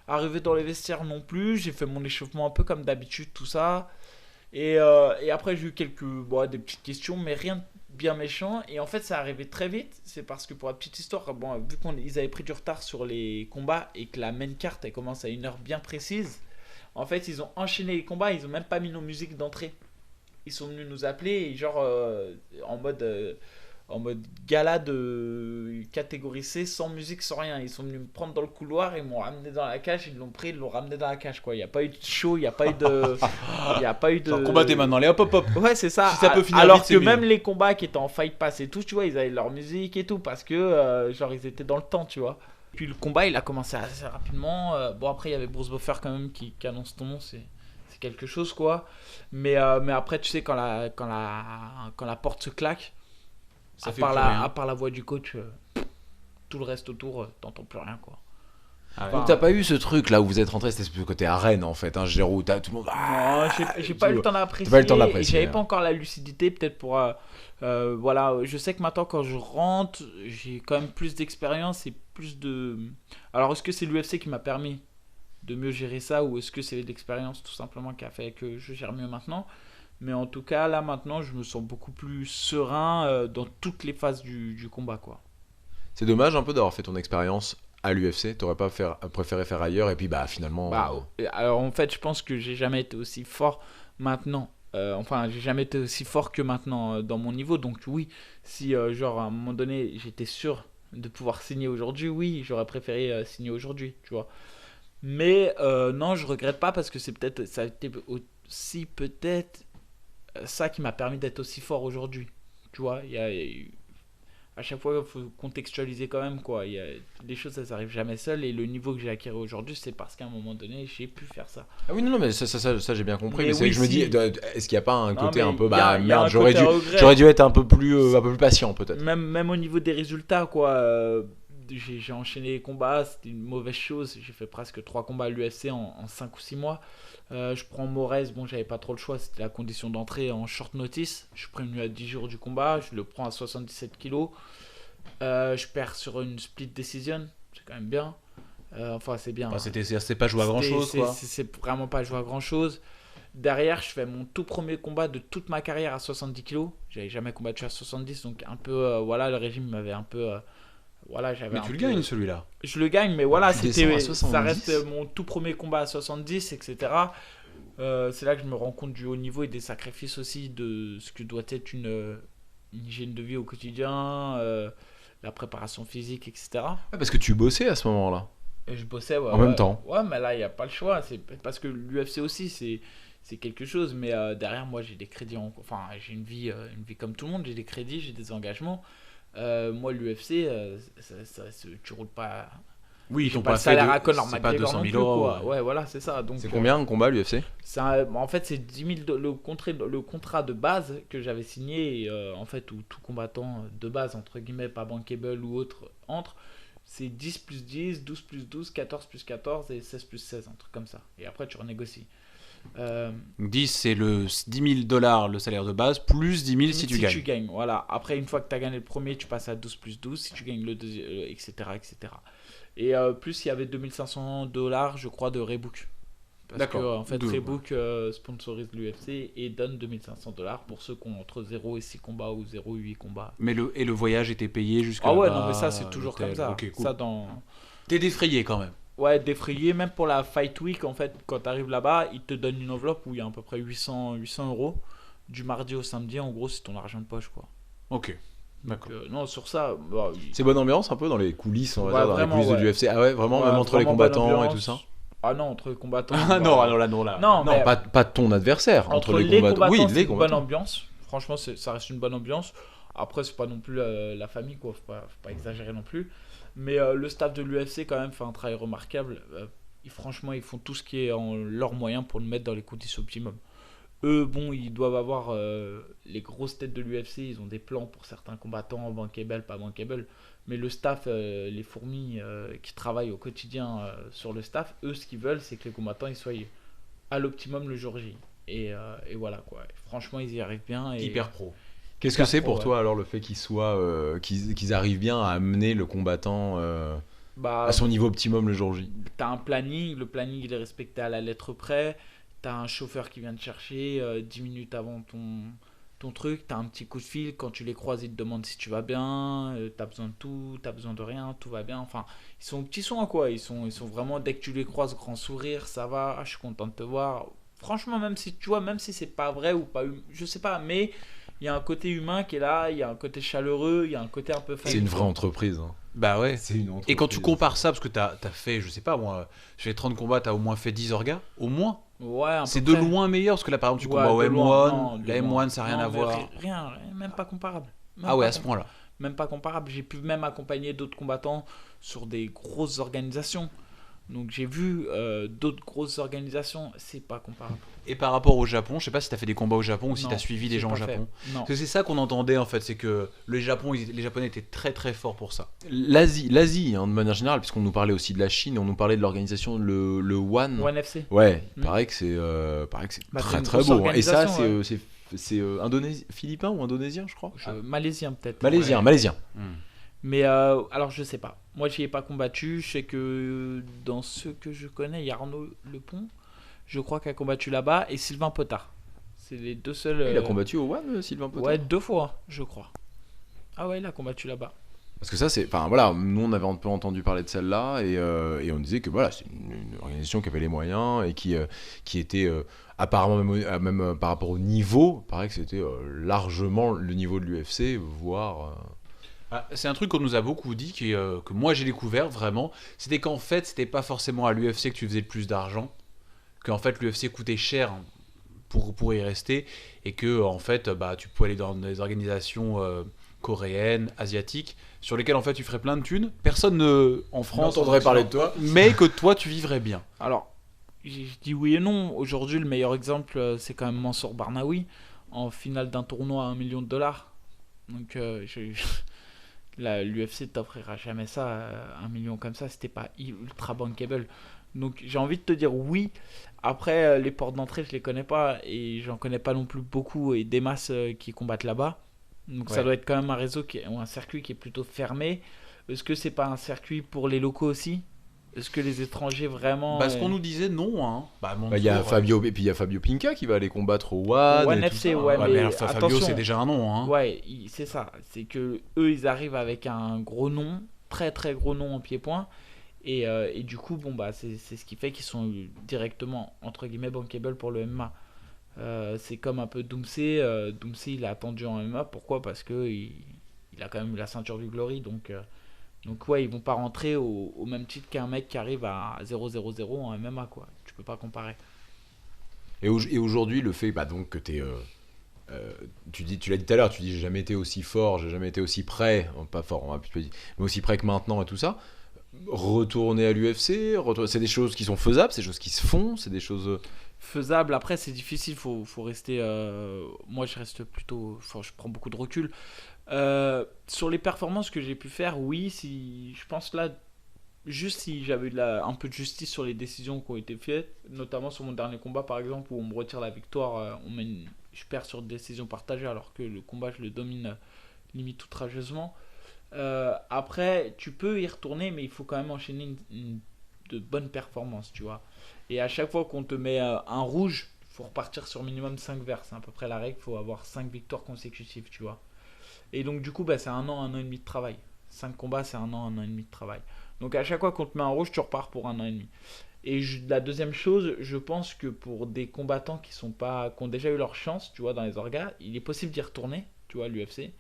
Arrivé dans les vestiaires non plus. J'ai fait mon échauffement un peu comme d'habitude, tout ça. Et après, j'ai eu des petites questions, mais rien de bien méchant. Et en fait, ça arrivait très vite. C'est parce que pour la petite histoire, vu qu'ils avaient pris du retard sur les combats et que la main carte elle commence à une heure bien précise, en fait, ils ont enchaîné les combats. Ils ont même pas mis nos musiques d'entrée. Ils sont venus nous appeler et genre en mode gala de catégorie C, sans musique, sans rien. Ils sont venus me prendre dans le couloir, ils m'ont ramené dans la cage, ils l'ont pris, ils l'ont ramené dans la cage, quoi. Il n'y a pas eu de show, il n'y a pas eu de. Il y a pas eu de. Genre, combattez maintenant, allez hop. Ouais, c'est ça. Si ça peut finir Alors vite, c'est que mieux. même les combats qui étaient en fight pass et tout, tu vois, ils avaient leur musique et tout, parce que genre ils étaient dans le temps, tu vois. Puis le combat, il a commencé assez rapidement. Après, il y avait Bruce Buffer quand même qui annonce ton nom, c'est quelque chose, quoi. Mais après, tu sais, quand la porte se claque, Ça à fait part plus rien. à part la voix du coach, tout le reste autour, t'entends plus rien, quoi. Ah ouais. Donc t'as pas eu ce truc là où vous êtes rentré, c'était ce côté arène en fait, hein, Gérard, où t'as tout le monde. Non, j'ai pas eu le temps d'apprécier. T'as pas eu le temps d'apprécier, J'avais hein. pas encore la lucidité, peut-être pour. Voilà, je sais que maintenant, quand je rentre, j'ai quand même plus d'expérience et plus de. Alors, est-ce que c'est l'UFC qui m'a permis de mieux gérer ça ou est-ce que c'est l'expérience tout simplement qui a fait que je gère mieux maintenant? Mais en tout cas, là maintenant, je me sens beaucoup plus serein dans toutes les phases du combat, quoi. C'est dommage un peu d'avoir fait ton expérience à l'UFC, t'aurais pas préféré faire ailleurs et puis finalement. Alors en fait, je pense que j'ai jamais été aussi fort maintenant. J'ai jamais été aussi fort que maintenant dans mon niveau. Donc oui, si genre à un moment donné, j'étais sûr de pouvoir signer aujourd'hui, oui, j'aurais préféré signer aujourd'hui, tu vois. Mais non, je regrette pas parce que ça a été aussi peut-être ça qui m'a permis d'être aussi fort aujourd'hui. Tu vois, à chaque fois, il faut contextualiser quand même, quoi. Les choses, ça n'arrive jamais seul. Et le niveau que j'ai acquis aujourd'hui, c'est parce qu'à un moment donné, j'ai pu faire ça. Ah oui, non, mais ça j'ai bien compris. Mais Mais c'est oui, vrai que je me si. dis, est-ce qu'il n'y a pas un Non, côté mais un peu, il y a merde, un j'aurais côté dû, regret. j'aurais dû être un peu plus patient peut-être. Même au niveau des résultats, quoi. J'ai enchaîné les combats, c'était une mauvaise chose. J'ai fait presque 3 combats à l'UFC en 5 ou 6 mois. Je prends Moraes, j'avais pas trop le choix, c'était la condition d'entrée en short notice. Je suis prévenu à 10 jours du combat, je le prends à 77 kilos. Je perds sur une split decision, c'est quand même bien. C'est bien. C'est pas joué à grand chose, quoi. C'est vraiment pas joué à grand chose. Derrière, je fais mon tout premier combat de toute ma carrière à 70 kilos. J'avais jamais combattu à 70, donc un peu, le régime m'avait un peu. Mais tu le gagnes celui-là. Je le gagne, mais voilà, Tu descends à 70. ça reste mon tout premier combat à 70, etc. C'est là que je me rends compte du haut niveau et des sacrifices aussi de ce que doit être une hygiène de vie au quotidien, la préparation physique, etc. Ouais, parce que tu bossais à ce moment-là. Et je bossais En même temps. Ouais, mais là, il n'y a pas le choix. C'est parce que l'UFC aussi, c'est quelque chose. Mais derrière, moi, j'ai des crédits. J'ai une vie comme tout le monde. J'ai des crédits, j'ai des engagements. Moi, l'UFC, tu roules pas. Oui, ils J'ai t'ont pas pas le salaire fait à Conor c'est pas McGregor 200 non 000 plus, euros. quoi. Ouais, voilà, c'est ça. Donc, C'est combien un combat l'UFC? en fait, c'est 10 000 le contrat de base que j'avais signé, en fait, où tout combattant de base, entre guillemets, pas bankable ou autre, c'est 10 plus 10, 12 plus 12, 14 plus 14 et 16 plus 16, un truc comme ça. Et après, tu renégocies. 10, c'est le 10 000 $ le salaire de base, plus 10 000 si tu gagnes. Voilà. Après, une fois que tu as gagné le premier, tu passes à 12 plus 12, si tu gagnes le deuxième, etc., etc. Et plus, il y avait 2500 $, je crois, de Reebok. Parce D'accord. que, en fait, Deux. Reebok sponsorise l'UFC et donne 2500 $ pour ceux qui ont entre 0 et 6 combats ou 0 et 8 combats. Mais le voyage était payé jusqu'à Ah ouais, là-bas, non, mais ça, c'est toujours comme l'hôtel. ça. Ok, cool. Ça, dans... T'es défrayé quand même. Ouais, défrayé, même pour la Fight Week, en fait, quand tu arrives là-bas, ils te donnent une enveloppe où il y a à peu près 800 €. du mardi au samedi, en gros, c'est ton argent de poche, quoi. Ok, d'accord. Donc, non, sur ça, bah, C'est bonne ambiance un peu dans les coulisses, on va Ouais, dire, dans les vraiment, coulisses de ouais. l'UFC. Ah ouais, vraiment, ouais, même entre les vraiment bonne combattants et ambiance. tout ça. Ah non, entre les combattants. Ah bah, non, là, non, là. Non, Non, mais pas ton adversaire, entre les combattants. combattants, Oui, c'est les une bonne combattants. ambiance. Franchement, ça reste une bonne ambiance. Après, c'est pas non plus la famille, quoi. Faut pas exagérer non plus. Mais le staff de l'UFC, quand même, fait un travail remarquable. Franchement, ils font tout ce qui est en leur moyen pour le mettre dans les conditions optimum. Eux, bon, ils doivent avoir les grosses têtes de l'UFC. Ils ont des plans pour certains combattants, bankable, pas bankable. Mais le staff, les fourmis qui travaillent au quotidien sur le staff, eux, ce qu'ils veulent, c'est que les combattants ils soient à l'optimum le jour J. Et voilà, quoi. Franchement, ils y arrivent bien. Et... Hyper pro. Qu'est-ce que c'est pour ouais. toi alors le fait qu'ils arrivent bien à amener le combattant Bah, à son niveau optimum le jour J? t'as un planning, le planning il est respecté à la lettre près. T'as un chauffeur qui vient te chercher 10 minutes avant ton truc. T'as un petit coup de fil, quand tu les croises, ils te demandent si tu vas bien. T'as besoin de tout, t'as besoin de rien, tout va bien. Enfin, ils sont petits soins, quoi. Ils sont vraiment, dès que tu les croises, grand sourire, ça va, je suis content de te voir. Franchement, même si tu vois, même si c'est pas vrai ou pas, je sais pas, mais il y a un côté humain qui est là, il y a un côté chaleureux, il y a un côté un peu C'est une vraie entreprise. Hein. Bah ouais. C'est une entreprise. Et quand tu compares ça, parce que t'as fait, je sais pas moi, je fais 30 combats, t'as au moins fait 10 orgas, au moins. Ouais, un peu C'est de près. loin meilleur, parce que là par exemple tu Ouais, combats au de loin, non, M1, de la loin. M1 ça n'a rien Non, à mais voir. Rien, même pas comparable. Même Ah ouais, pas à ce point-là. Même pas comparable. J'ai pu même accompagner d'autres combattants sur des grosses organisations. Donc j'ai vu d'autres grosses organisations, c'est pas comparable. Et par rapport au Japon, je sais pas si t'as fait des combats au Japon ou si Non, t'as suivi des j'ai gens au pas fait. Japon. Non. Parce que c'est ça qu'on entendait en fait, c'est que le Japon, les Japonais étaient très très forts pour ça. L'Asie hein, de manière générale, puisqu'on nous parlait aussi de la Chine, et on nous parlait de l'organisation le One. One FC. Ouais, il Mm. paraît que c'est Bah, c'est très une très grosse beau. Hein. Et ça, organisation, c'est philippin ou indonésien, je crois. Malaisien peut-être. Malaisien, Ouais. malaisien. Mais alors je sais pas. Moi j'y ai pas combattu. Je sais que dans ceux que je connais, il y a Arnaud Lepont, je crois, qui a combattu là-bas, et Sylvain Potard. C'est les deux seuls. Il a combattu au One, Sylvain Potard. Ouais, 2 fois, je crois. Ah ouais, il a combattu là-bas. Parce que ça, c'est. Enfin voilà, nous on avait un peu entendu parler de celle-là et on disait que voilà, c'est une organisation qui avait les moyens et qui était apparemment, même par rapport au niveau, il paraît que c'était largement le niveau de l'UFC, voire. Ah, c'est un truc qu'on nous a beaucoup dit, que moi j'ai découvert vraiment, c'était qu'en fait c'était pas forcément à l'UFC que tu faisais le plus d'argent, qu'en fait l'UFC coûtait cher pour y rester, et que en fait bah, tu pouvais aller dans des organisations coréennes, asiatiques, sur lesquelles en fait tu ferais plein de thunes, personne en France entendrait parler de toi. mais que toi tu vivrais bien. Alors, je dis oui et non. Aujourd'hui, le meilleur exemple, c'est quand même Mansour Barnaoui, en finale d'un tournoi à $1 million. Donc, l'UFC t'offrira jamais ça, 1 million comme ça, c'était pas ultra bankable. Donc, j'ai envie de te dire oui. Après, les portes d'entrée, je les connais pas, et j'en connais pas non plus beaucoup, et des masses qui combattent là-bas. Donc, ça Ouais. doit être quand même un réseau ou un circuit qui est plutôt fermé. Est-ce que c'est pas un circuit pour les locaux aussi? Est-ce que les étrangers vraiment. Parce qu'on nous disait non, hein. Bah, Il y a Mansour, Fabio et puis il y a Fabio Pinca qui va aller combattre au One. One et tout FC, ça. ouais, ouais, mais mais alors, Fabio attention. c'est déjà un nom, hein. Ouais, c'est ça. C'est que eux, ils arrivent avec un gros nom, très très gros nom en pied-point. Et du coup, bon, bah, c'est ce qui fait qu'ils sont directement, entre guillemets, bankable pour le MMA. C'est comme un peu Doomsey. Doomsey, il a attendu en MMA. Pourquoi? Parce que il a quand même eu la ceinture du Glory. Donc ouais, ils vont pas rentrer au même titre qu'un mec qui arrive à 0-0-0 en MMA, quoi. Tu peux pas comparer. Et aujourd'hui, le fait donc que tu l'as dit tout à l'heure, tu dis j'ai jamais été aussi fort, j'ai jamais été aussi près, pas fort, on va plutôt dire, mais aussi près que maintenant et tout ça. Retourner à l'UFC, c'est des choses qui sont faisables, c'est des choses qui se font, c'est des choses. Faisable. Après, c'est difficile, faut rester. Moi, je reste plutôt. Je prends beaucoup de recul. Sur les performances que j'ai pu faire, oui, si je pense là, juste si j'avais eu un peu de justice sur les décisions qui ont été faites, notamment sur mon dernier combat par exemple, où on me retire la victoire, je perds sur décision partagée alors que le combat je le domine limite outrageusement. Après, tu peux y retourner, mais il faut quand même enchaîner de bonnes performances, tu vois. Et à chaque fois qu'on te met un rouge, il faut repartir sur minimum 5 verts. C'est à peu près la règle, il faut avoir 5 victoires consécutives, tu vois. Et donc du coup, bah, c'est un an et demi de travail. 5 combats, c'est un an et demi de travail. Donc à chaque fois qu'on te met un rouge, tu repars pour un an et demi. La deuxième chose, je pense que pour des combattants qui ont déjà eu leur chance, tu vois, dans les orgas, il est possible d'y retourner, tu vois, à l'UFC,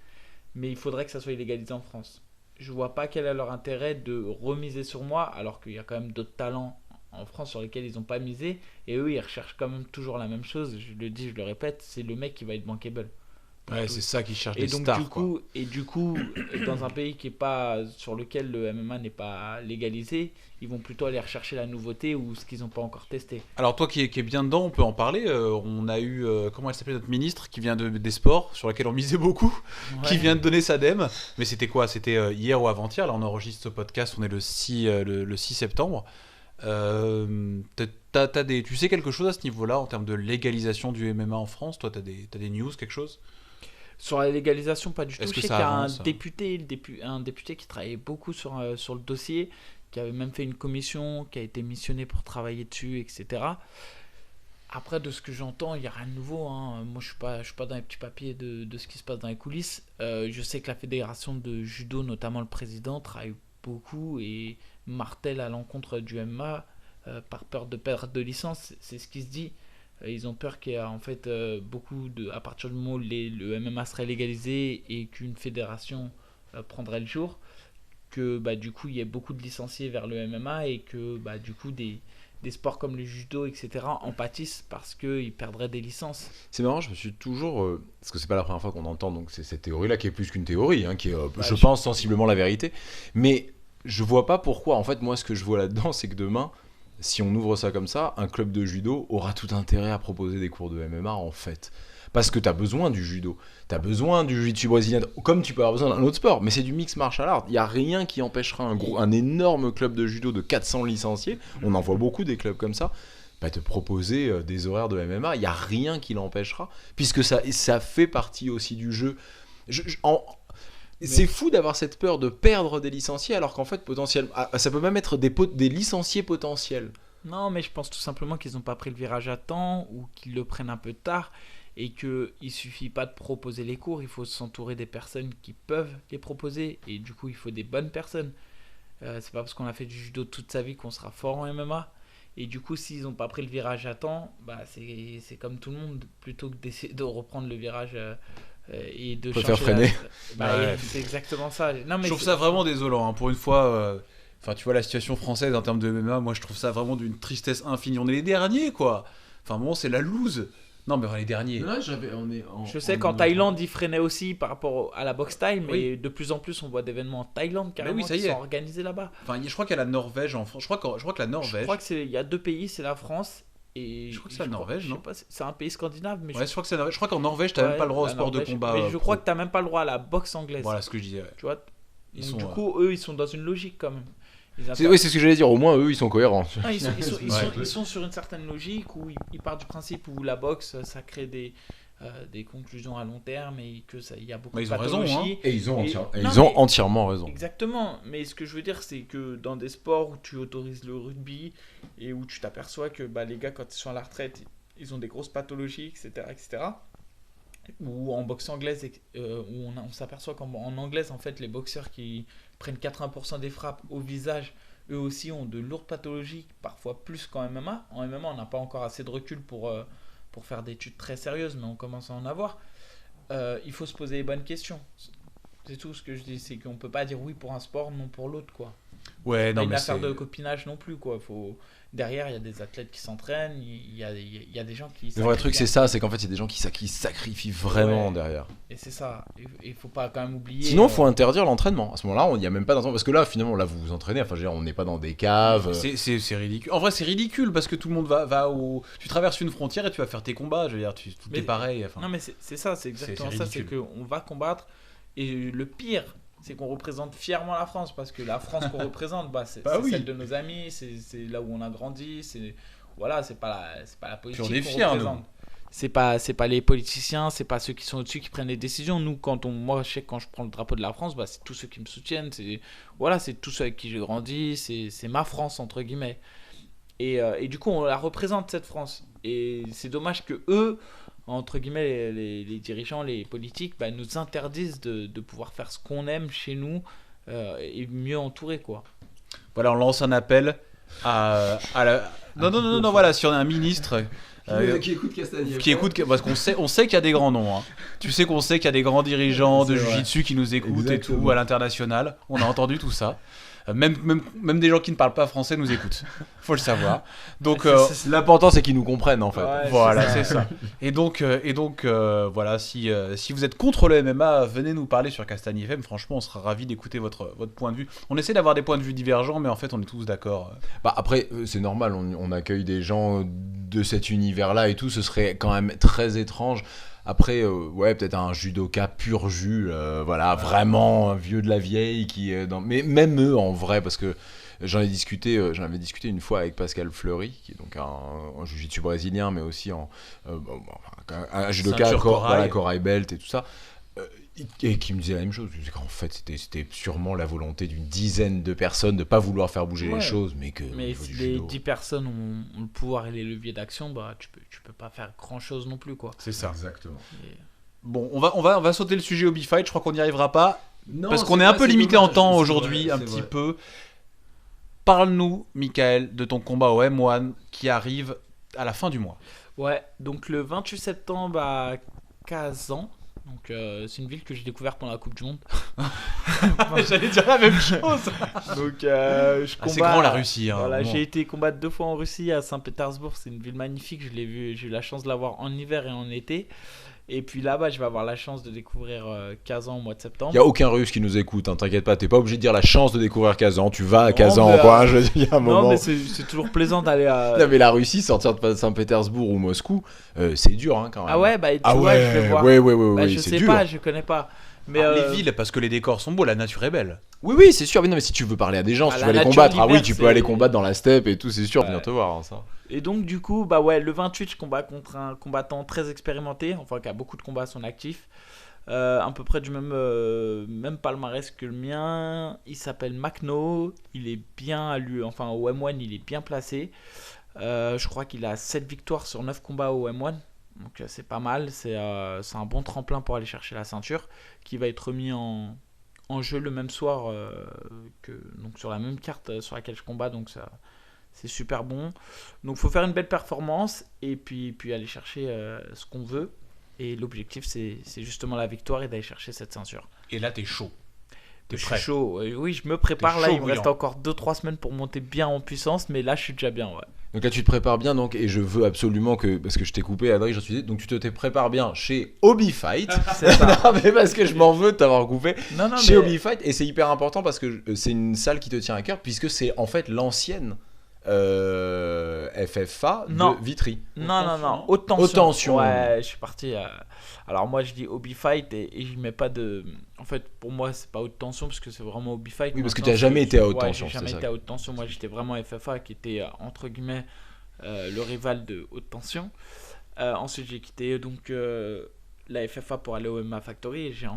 mais il faudrait que ça soit légalisé en France. Je vois pas quel est leur intérêt de remiser sur moi, alors qu'il y a quand même d'autres talents en France sur lesquels ils n'ont pas misé, et eux, ils recherchent quand même toujours la même chose. Je le dis, je le répète, c'est le mec qui va être bankable. Ouais, c'est ça qui cherche Et des donc stars, quoi. du coup, dans un pays qui est pas sur lequel le MMA n'est pas légalisé, ils vont plutôt aller rechercher la nouveauté ou ce qu'ils n'ont pas encore testé. Alors toi qui est bien dedans, on peut en parler. On a eu, comment elle s'appelait notre ministre, qui vient des sports, sur laquelle on misait beaucoup, qui vient de donner sa dème. Mais c'était quoi? C'était hier ou avant-hier. Là on enregistre ce podcast, on est le 6 septembre. Tu sais quelque chose à ce niveau-là en termes de légalisation du MMA en France? Toi t'as des news, quelque chose? Sur la légalisation, pas du tout. Est-ce Je que sais ça qu'il y a avance, un député qui travaillait beaucoup sur le dossier, qui avait même fait une commission, qui a été missionnée pour travailler dessus, etc. Après, de ce que j'entends, il n'y a rien de nouveau. Hein. Moi, je ne suis pas dans les petits papiers de ce qui se passe dans les coulisses. Je sais que la fédération de judo, notamment le président, travaille beaucoup et martèle à l'encontre du MMA par peur de perdre de licence. C'est ce qui se dit. Ils ont peur qu'il y ait en fait à partir du moment où le MMA serait légalisé et qu'une fédération prendrait le jour, que du coup il y ait beaucoup de licenciés vers le MMA et que du coup des sports comme le judo, etc. en pâtissent parce qu'ils perdraient des licences. C'est marrant, je me suis toujours... parce que c'est pas la première fois qu'on entend donc c'est cette théorie-là qui est plus qu'une théorie, hein, qui est, je pense, sensiblement la vérité. Mais je vois pas pourquoi. En fait, moi, ce que je vois là-dedans, c'est que demain, si on ouvre ça comme ça, un club de judo aura tout intérêt à proposer des cours de MMA, en fait. Parce que tu as besoin du judo, tu as besoin du jiu-jitsu brésilien, comme tu peux avoir besoin d'un autre sport, mais c'est du mix martial art. Il n'y a rien qui empêchera un énorme club de judo de 400 licenciés, on en voit beaucoup des clubs comme ça, te proposer des horaires de MMA. Il n'y a rien qui l'empêchera, puisque ça fait partie aussi du jeu. C'est fou d'avoir cette peur de perdre des licenciés, alors qu'en fait, potentiellement, ça peut même être des licenciés potentiels. Non, mais je pense tout simplement qu'ils n'ont pas pris le virage à temps ou qu'ils le prennent un peu tard. Et qu'il ne suffit pas de proposer les cours, il faut s'entourer des personnes qui peuvent les proposer. Et du coup, il faut des bonnes personnes. C'est pas parce qu'on a fait du judo toute sa vie qu'on sera fort en MMA. Et du coup, s'ils n'ont pas pris le virage à temps, c'est comme tout le monde. Plutôt que d'essayer de reprendre le virage et de faire freiner. Ouais. C'est exactement ça. Non, mais Je trouve ça vraiment désolant. Hein. Pour une fois, tu vois la situation française en termes de MMA, moi je trouve ça vraiment d'une tristesse infinie. On est les derniers, quoi. Enfin, bon, c'est la loose. Non, mais les derniers. Là, je sais qu'en Thaïlande, ils freinaient aussi par rapport à la boxe thaï, mais de plus en plus, on voit d'événements en Thaïlande carrément qui sont organisés là-bas. Enfin, je crois qu'il y a la Norvège en France. Je crois que la Norvège. Je crois qu'il y a deux pays, c'est la France et. Je crois que c'est la Norvège, non? C'est un pays scandinave, mais. Ouais, je crois que c'est la Norvège. Je crois qu'en Norvège, t'as même pas le droit au sport de combat. Mais je crois que t'as même pas le droit à la boxe anglaise. Voilà ce que je disais. Ouais. Tu vois. Du coup, eux, ils sont dans une logique quand même. Oui, c'est ce que j'allais dire. Au moins, eux, ils sont cohérents. Ah, ils sont sur une certaine logique où ils partent du principe où la boxe, ça crée des conclusions à long terme et que il y a beaucoup de pathologies. Raison, hein. Et ils ont entièrement raison. Exactement. Mais ce que je veux dire, c'est que dans des sports où tu autorises le rugby et où tu t'aperçois que les gars, quand ils sont à la retraite, ils ont des grosses pathologies, etc. Ou en boxe anglaise, où on s'aperçoit qu'en anglaise, en fait, les boxeurs qui prennent 80% des frappes au visage, eux aussi ont de lourdes pathologies, parfois plus qu'en MMA. En MMA, on n'a pas encore assez de recul pour faire des études très sérieuses, mais on commence à en avoir. Il faut se poser les bonnes questions. C'est tout ce que je dis, c'est qu'on peut pas dire oui pour un sport, non pour l'autre, quoi. Ouais, non, mais c'est une affaire de copinage non plus, quoi. Derrière, il y a des athlètes qui s'entraînent, il y a des gens qui... Le vrai truc, c'est ça, c'est qu'en fait, il y a des gens qui sacrifient vraiment derrière. Et c'est ça, il faut pas quand même oublier... Sinon, il faut interdire l'entraînement. À ce moment-là, il n'y a même pas d'entraînement. Parce que là, finalement, là, vous vous entraînez, enfin, on n'est pas dans des caves. C'est ridicule. En vrai, c'est ridicule, parce que tout le monde va au... Tu traverses une frontière et tu vas faire tes combats, je veux dire, tout est pareil. Enfin... Non, mais c'est ça, c'est exactement ça, c'est qu'on va combattre, et le pire... c'est qu'on représente fièrement la France, parce que la France qu'on représente, c'est celle de nos amis, c'est là où on a grandi, c'est pas la politique qu'on représente. C'est pas les politiciens, c'est pas ceux qui sont au-dessus qui prennent les décisions. Nous, moi, je sais que quand je prends le drapeau de la France, c'est tous ceux qui me soutiennent, c'est tous ceux avec qui j'ai grandi, c'est ma France entre guillemets. Et du coup, on la représente cette France. Et c'est dommage que eux, entre guillemets, les dirigeants, les politiques, nous interdisent de pouvoir faire ce qu'on aime chez nous et mieux entouré, quoi. Voilà, on lance un appel. Non, voilà, si on a un ministre qui écoute Castagne. qui écoute, parce on sait qu'il y a des grands noms. Hein. Tu sais qu'on sait qu'il y a des grands dirigeants de C'est vrai. Jiu-Jitsu qui nous écoutent Exactement. et tout à l'international. On a entendu tout ça. Même des gens qui ne parlent pas français nous écoutent. Faut le savoir. Donc L'important, c'est qu'ils nous comprennent, en fait. Ouais, voilà, c'est ça. Et donc voilà, si vous êtes contre le MMA, venez nous parler sur Castagne FM. Franchement, on sera ravis d'écouter votre point de vue. On essaie d'avoir des points de vue divergents, mais en fait, on est tous d'accord. Bah après, c'est normal, on accueille des gens de cet univers-là et tout, ce serait quand même très étrange. Après, ouais, peut-être un judoka pur jus, voilà, vraiment un vieux de la vieille qui est dans... Mais même eux, en vrai, parce que j'en avais discuté une fois avec Pascal Fleury, qui est donc un jiu-jitsu brésilien, mais aussi un judoka Ceinture corail. corail belt et tout ça. Et qui me disait la même chose, c'est qu'en fait c'était sûrement la volonté d'une dizaine de personnes de pas vouloir faire bouger les Ouais. choses, mais que au Mais niveau si du les judo- 10 personnes ont le pouvoir et les leviers d'action, bah tu peux pas faire grand chose non plus quoi. C'est ça. Exactement. Et- Bon, on va sauter le sujet Hobby Fight. Je crois qu'on n'y arrivera pas. Non, Parce c'est qu'on est un vrai, peu c'est limité dommage, en temps c'est aujourd'hui, vrai, un c'est petit vrai. peu. Parle-nous, Michael, de ton combat au M1 qui arrive à la fin du mois. Ouais, donc le 28 septembre à Kazan. Donc c'est une ville que j'ai découverte pendant la Coupe du Monde. J'allais dire la même chose. Donc je combat. C'est grand la Russie. Hein, Voilà, vraiment. j'ai été combattre 2 fois en Russie à Saint-Pétersbourg, c'est une ville magnifique, je l'ai vu, j'ai eu la chance de la voir en hiver et en été. Et puis là-bas, je vais avoir la chance de découvrir Kazan au mois de septembre. Il y a aucun russe qui nous écoute, hein, t'inquiète pas, t'es pas obligé de dire la chance de découvrir Kazan, tu vas à Non, Kazan mais, quoi, je veux dire, il y a un Non, moment. mais c'est toujours plaisant d'aller à. Non, mais la Russie, sortir de Saint-Pétersbourg ou Moscou, c'est dur hein, quand même. Ah ouais, bah tu Ah vois, je vais voir. ouais, Bah, ouais, je c'est sais dur. pas, je connais pas. Mais Les villes, parce que les décors sont beaux, la nature est belle. Oui, c'est sûr, mais non, mais si tu veux parler à des gens, Ah, si tu la veux aller nature combattre, ah oui, libère, tu peux c'est- aller combattre dans la steppe et tout, c'est sûr, Ouais. venir te voir, hein, ça. Et donc du coup, bah ouais, le 28, je combats contre un combattant très expérimenté, enfin qui a beaucoup de combats à son actif. À peu près du même palmarès que le mien. Il s'appelle Macno. Il est bien enfin au M1, il est bien placé. Je crois qu'il a 7 victoires sur 9 combats au M1. Donc c'est pas mal. C'est un bon tremplin pour aller chercher la ceinture qui va être remis en jeu le même soir donc sur la même carte sur laquelle je combats. Donc ça, c'est super bon. Donc faut faire une belle performance et puis aller chercher ce qu'on veut. Et l'objectif, c'est justement la victoire et d'aller chercher cette ceinture. Et là, t'es chaud. T'es Je suis prêt. chaud. Oui, je me prépare. T'es Là, chaud, il me reste bouillant. encore 2-3 semaines pour monter bien en puissance. Mais là, je suis déjà bien. Ouais. Donc là, tu te prépares bien, donc, et je veux absolument que, parce que je t'ai coupé, Adrien, j'en suis désolé, donc tu te prépares bien chez Hobby Fight. C'est ça. Non, mais parce que je m'en veux de t'avoir coupé. Non, Chez mais- Hobby Fight, et c'est hyper important parce que c'est une salle qui te tient à cœur, puisque c'est en fait l'ancienne FFA Non. de Vitry. Non. Haute tension. Haute tension. Ouais, je suis parti. Alors, moi, je dis Hobby Fight et je mets pas de. En fait, pour moi, c'est pas haute tension parce que c'est vraiment Hobby Fight. Oui, parce que Maintenant, tu n'as jamais je- été à haute ouais, tension, J'ai c'est jamais ça. été à haute tension. Moi, j'étais vraiment FFA qui était entre guillemets le rival de haute tension. Ensuite, j'ai quitté donc la FFA pour aller au MMA Factory et j'ai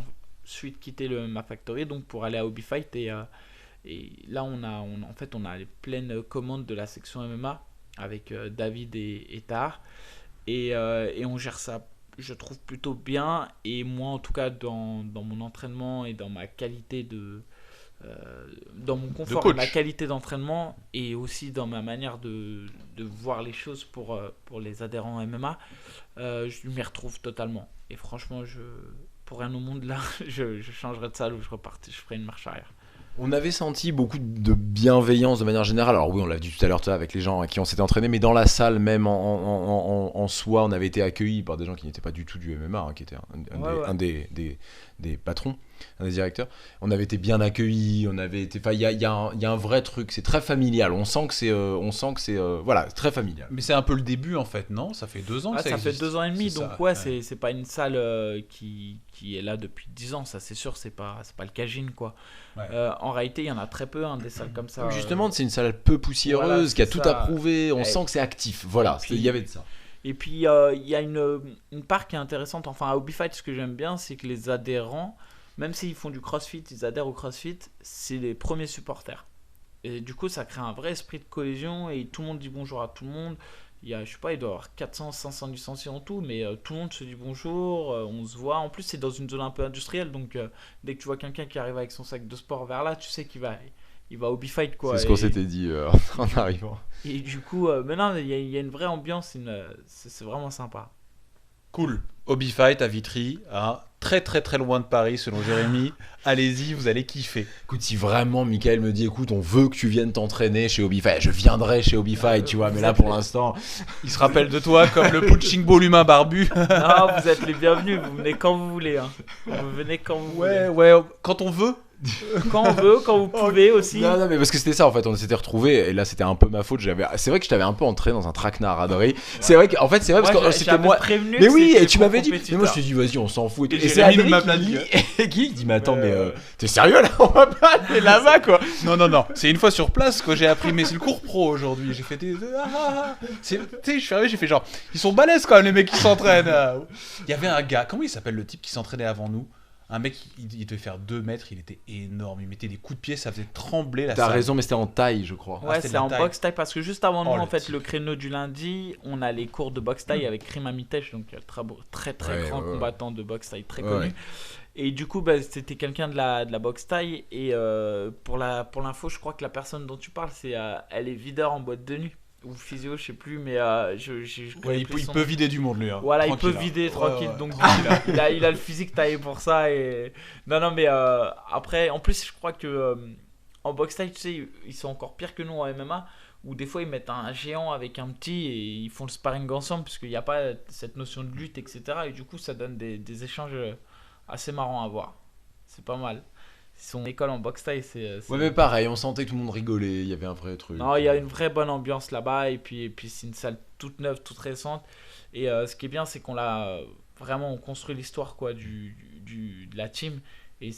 ensuite quitté le MMA Factory donc pour aller à Hobby Fight et là on a les pleines commandes de la section MMA avec David et Tahar et on gère ça je trouve plutôt bien et moi en tout cas dans mon entraînement et dans ma qualité dans mon confort et coach. ma qualité d'entraînement et aussi dans ma manière de voir les choses pour les adhérents MMA, je m'y retrouve totalement. Et franchement, pour rien au monde là, je changerais de salle ou je ferais une marche arrière. On avait senti beaucoup de bienveillance de manière générale. Alors oui, on l'a dit tout à l'heure tu vois, avec les gens à qui on s'était entraîné, mais dans la salle même en soi, on avait été accueillis par des gens qui n'étaient pas du tout du MMA, hein, qui étaient un des patrons, un des directeurs. On avait été bien accueillis, on avait été. Enfin, il y a un vrai truc. C'est très familial. On sent que c'est voilà, très familial. Mais c'est un peu le début en fait, non? Ça fait 2 ans que Ah, ça ça fait existe. 2 ans et demi, C'est donc ça, ouais, c'est pas une salle qui est là depuis 10 ans, ça c'est sûr, c'est pas le Cagine quoi. Ouais. En réalité, il y en a très peu, hein, des salles comme ça. Justement, c'est une salle peu poussiéreuse, voilà, qui a c'est tout ça. à prouver. On Et- sent que c'est actif. Voilà, et puis- il y avait de ça. Et puis, il y a une part qui est intéressante. Enfin, à Hobby Fight, ce que j'aime bien, c'est que les adhérents, même s'ils font du crossfit, ils adhèrent au crossfit, c'est les premiers supporters. Et du coup, ça crée un vrai esprit de cohésion et tout le monde dit bonjour à tout le monde. Il y a, je sais pas, il doit y avoir 400, 500 licenciés en tout, mais tout le monde se dit bonjour, on se voit. En plus, c'est dans une zone un peu industrielle, donc dès que tu vois quelqu'un qui arrive avec son sac de sport vers là, tu sais qu'il va il va au B-Fight quoi. C'est ce qu'on Et- s'était dit en arrivant. Et du coup, mais non, il y a une vraie ambiance, c'est vraiment sympa. Cool. Hobby Fight à Vitry, hein, très très très loin de Paris selon Jérémy. Allez-y, vous allez kiffer. Écoute, si vraiment Michael me dit, écoute, on veut que tu viennes t'entraîner chez Hobby Fight, je viendrai chez Hobby Fight, tu vois, mais là pour l'instant, Il se rappelle de toi comme le punching ball humain barbu. Non, vous êtes les bienvenus, vous venez quand vous voulez. Hein. Vous venez quand vous voulez. Ouais, quand on veut. Quand on veut, quand vous pouvez aussi. Non, mais parce que c'était ça en fait, on s'était retrouvés et là c'était un peu ma faute. C'est vrai que je t'avais un peu entré dans un traquenard à Paris. C'est vrai qu'en fait, c'est vrai parce que c'était moi. Prévenu Mais que oui, c'était et tu pour m'avais dit. compétiteur. Mais moi je te dis, vas-y, on s'en fout. Et Et c'est Jérémy Adrien m'a qui plaqué. qui dit, mais attends, mais t'es sérieux là? On va pas aller là-bas quoi. Non. C'est une fois sur place que j'ai appris, mais c'est le cours pro aujourd'hui. J'ai fait des. Tu sais, je suis arrivé, j'ai fait genre. Ils sont balèzes quand même, les mecs qui s'entraînent. Il y avait un gars, comment il s'appelle le type qui s'entraînait avant nous? Un mec, il devait faire 2 mètres, il était énorme. Il mettait des coups de pied, ça faisait trembler la T'as salle. raison, mais c'était en taille, je crois. Ouais, c'était de c'est la en taille. boxe taille parce que juste avant nous, Oh, en le fait, type. le créneau du lundi, on a les cours de boxe taille avec Krima Mitesh, donc très Ouais, grand ouais. combattant de boxe taille très Ouais, connu. ouais. Et du coup, bah, c'était quelqu'un de la boxe taille. Et pour l'info, je crois que la personne dont tu parles, elle est videur en boîte de nuit ou physio, je sais plus, mais je connais Ouais, plus il son peut nom. vider du monde lui. Hein. Voilà, Tranquille, il peut vider hein. tranquille. Ouais. Donc il a le physique taillé pour ça. Et non, mais après, en plus, je crois que en boxe taille, tu sais, ils sont encore pires que nous en MMA, où des fois ils mettent un géant avec un petit et ils font le sparring ensemble, puisqu'il n'y a pas cette notion de lutte, etc. Et du coup, ça donne des échanges assez marrants à voir. C'est pas mal. Son école en boxe taille, c'est. Ouais, mais pareil, on sentait que tout le monde rigolait, il y avait un vrai truc. Non, il y a une vraie bonne ambiance là-bas, et puis c'est une salle toute neuve, toute récente. Et ce qui est bien, c'est qu'on l'a vraiment on construit l'histoire quoi de la team. Et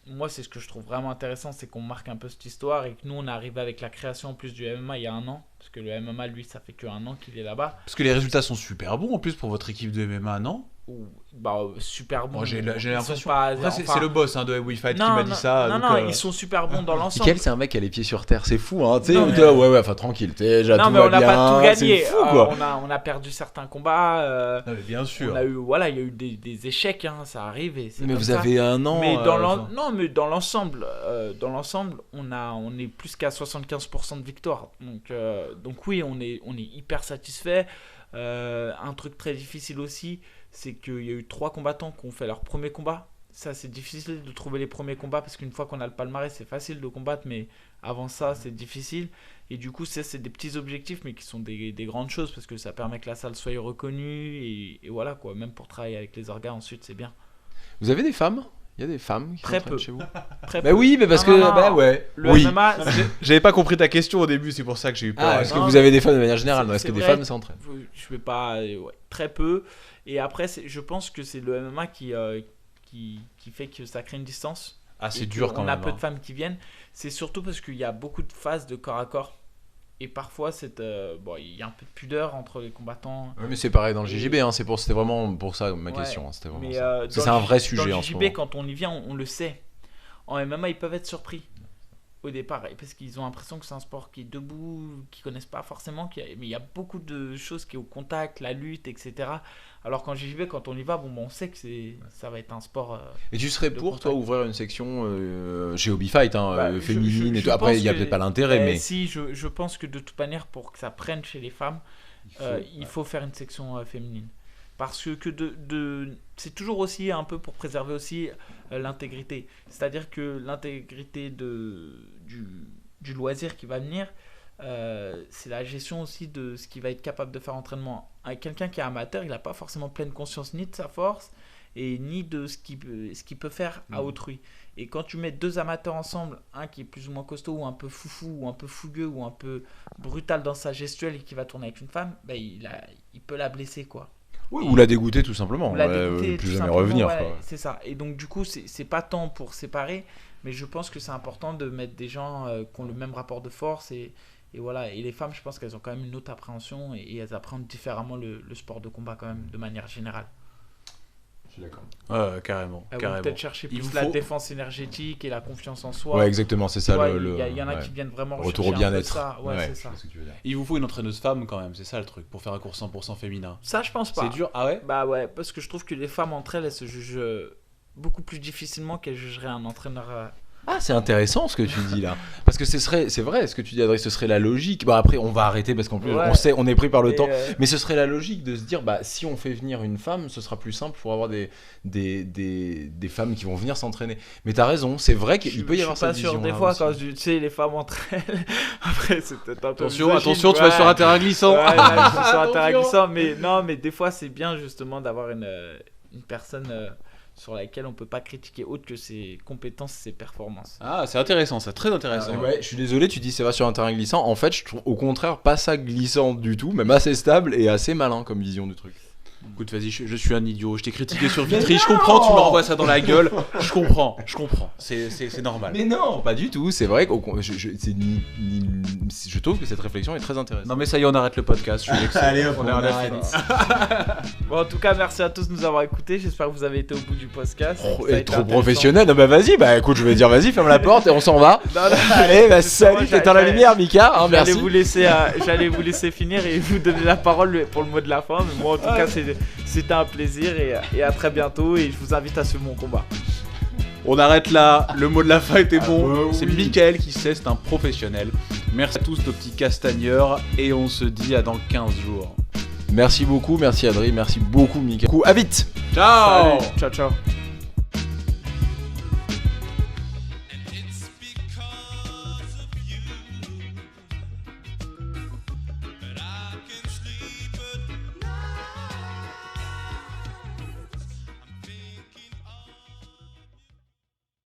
moi, c'est ce que je trouve vraiment intéressant, c'est qu'on marque un peu cette histoire et que nous, on est arrivé avec la création en plus du MMA il y a 1 an. Parce que le MMA, lui, ça fait que 1 an qu'il est là-bas. Parce que les résultats sont super bons en plus pour votre équipe de MMA, non? Bah, super bon. Moi, j'ai Ils sont l'impression. pas- Après, c'est enfin, le boss hein, de We Fight qui non, m'a dit non, ça. Non, donc, non, ils sont super bons dans l'ensemble. Michael, c'est un mec qui a les pieds sur terre, c'est fou, hein. Tu sais, Non, mais- toi, ouais, enfin tranquille, déjà Non, tout mais va on n'a bien, pas tout gagné. c'est fou quoi. On a perdu certains combats. Non, mais bien sûr. Il y a eu des échecs, hein, ça arrive. Et c'est Mais comme vous ça. avez 1 an. Mais enfin. non, mais dans l'ensemble, on est plus qu'à 75% de victoire. Donc oui, on est hyper satisfait. Un truc très difficile aussi, c'est qu'il y a eu 3 combattants qui ont fait leur premier combat. Ça, c'est difficile de trouver les premiers combats parce qu'une fois qu'on a le palmarès, c'est facile de combattre, mais avant ça, c'est difficile. Et du coup, c'est des petits objectifs, mais qui sont des grandes choses parce que ça permet que la salle soit reconnue. Et voilà, quoi. Même pour travailler avec les orgas, ensuite, c'est bien. Vous avez des femmes? Il y a des femmes qui Très s'entraînent peu. chez vous? Très Bah peu. oui, mais parce Non, que. non, non. Bah ouais. Le Oui. MMA, J'avais pas compris ta question au début, c'est pour ça que j'ai eu peur. Ah, est-ce que Non, vous mais avez des femmes de manière générale? c'est- Non, est-ce que c'est des vrai. femmes s'entraînent? je vais pas, très peu. Et après, je pense que c'est le MMA qui fait que ça crée une distance. Ah, c'est Et dur qu'on quand a même. peu de hein. femmes qui viennent. C'est surtout parce qu'il y a beaucoup de phases de corps à corps. Et parfois, il y a un peu de pudeur entre les combattants. Ouais, mais c'est pareil dans le JJB, hein, c'était vraiment pour ça ma Ouais, question. Hein, c'était vraiment Mais ça. dans C'est un vrai dans sujet le en ce JJB, moment. quand on y vient, on le sait. En MMA, ils peuvent être surpris au départ parce qu'ils ont l'impression que c'est un sport qui est debout, qu'ils connaissent pas forcément. Mais il y a beaucoup de choses qui est au contact, la lutte, etc. Alors qu'en JJB, quand on y va, on sait que ça va être un sport. Et tu serais de pour toi contact. ouvrir une section chez Hobby Fight, hein, Bah, féminine et je tout. Après, pense il y a que- peut-être pas l'intérêt, mais. Si, je pense que de toute manière, pour que ça prenne chez les femmes, il faut faire une section féminine. Parce que c'est toujours aussi un peu pour préserver aussi l'intégrité. C'est-à-dire que l'intégrité du loisir qui va venir, c'est la gestion aussi de ce qu'il va être capable de faire en entraînement. Quelqu'un qui est amateur, il n'a pas forcément pleine conscience ni de sa force et ni de ce qu'il peut faire à autrui. Et quand tu mets 2 amateurs ensemble, un qui est plus ou moins costaud ou un peu foufou ou un peu fougueux ou un peu brutal dans sa gestuelle et qui va tourner avec une femme, il peut la blesser quoi. Ou la dégoûter tout simplement. Ou la dégoûter, Plus tout jamais simplement, revenir. ouais, Quoi. c'est ça. Et donc du coup, c'est pas tant pour séparer, mais je pense que c'est important de mettre des gens qui ont le même rapport de force et voilà. Et les femmes, je pense qu'elles ont quand même une autre appréhension et elles appréhendent différemment le sport de combat quand même de manière générale. Je suis d'accord. Ouais, carrément. Elles vont carrément. peut-être chercher Il plus vous la faut- défense énergétique et la confiance en soi. Ouais, exactement, c'est ça Tu vois, le. il y en a ouais. qui viennent vraiment Retour au rechercher un peu bien-être. ça. Ouais, c'est je ça. vois ce que tu veux dire. Il vous faut une entraîneuse femme quand même, c'est ça le truc, pour faire un cours 100% féminin. Ça, je pense pas. C'est dur, ah ouais? Bah ouais, parce que je trouve que les femmes entre elles se jugent beaucoup plus difficilement qu'elles jugeraient un entraîneur Ah, c'est intéressant ce que tu dis là. Parce que c'est vrai ce que tu dis, Adrien, ce serait la logique. Bah après, on va arrêter parce qu'en plus, Ouais. on est pris par le Et, temps. Mais ce serait la logique de se dire, bah si on fait venir une femme, ce sera plus simple pour avoir des femmes qui vont venir s'entraîner. Mais t'as raison, c'est vrai qu'il peut y avoir cette Je suis pas sûr, vision. des fois, quand tu sais, les femmes entre elles, après, c'est peut-être un peu Attention, misogyne, attention, tu vas sur un terrain glissant. Ouais, là, je suis sur un terrain Attention. glissant, mais non, mais des fois, c'est bien justement d'avoir une personne sur laquelle on peut pas critiquer autre que ses compétences, ses performances. Ah, c'est intéressant, ça, très intéressant. Ouais, je suis désolé, tu dis ça va sur un terrain glissant. En fait, je trouve au contraire pas ça glissant du tout, même assez stable et assez malin comme vision du truc. Écoute, vas-y, je suis un idiot. Je t'ai critiqué sur Vitry, je comprends, tu me renvoies ça dans la gueule. Je comprends. C'est normal. Mais non, pas du tout. C'est vrai que je trouve que cette réflexion est très intéressante. Non, mais ça y est, on arrête le podcast. Je suis vexé. Allez, hop, on on arrête. arrête. Bon, en tout cas, merci à tous de nous avoir écoutés. J'espère que vous avez été au bout du podcast. Ça a Et été trop intéressant. professionnel. Non, bah vas-y, bah écoute, je vais dire vas-y, ferme la porte et on s'en va. Non, non, Allez, bah justement, salut, t'éteins la lumière, Mika. Hein, J'allais merci. j'allais vous laisser finir et vous donner la parole pour le mot de la fin. Mais moi, en tout cas, c'était un plaisir et à très bientôt. Et je vous invite à suivre mon combat. On arrête là. Le mot de la fin était bon. bah C'est oui. Mickaël qui sait, c'est un professionnel. Merci à tous nos petits castagneurs et on se dit à dans 15 jours. Merci beaucoup, merci Adrien, merci beaucoup, Mika. À vite. Ciao. Salut. Ciao, ciao.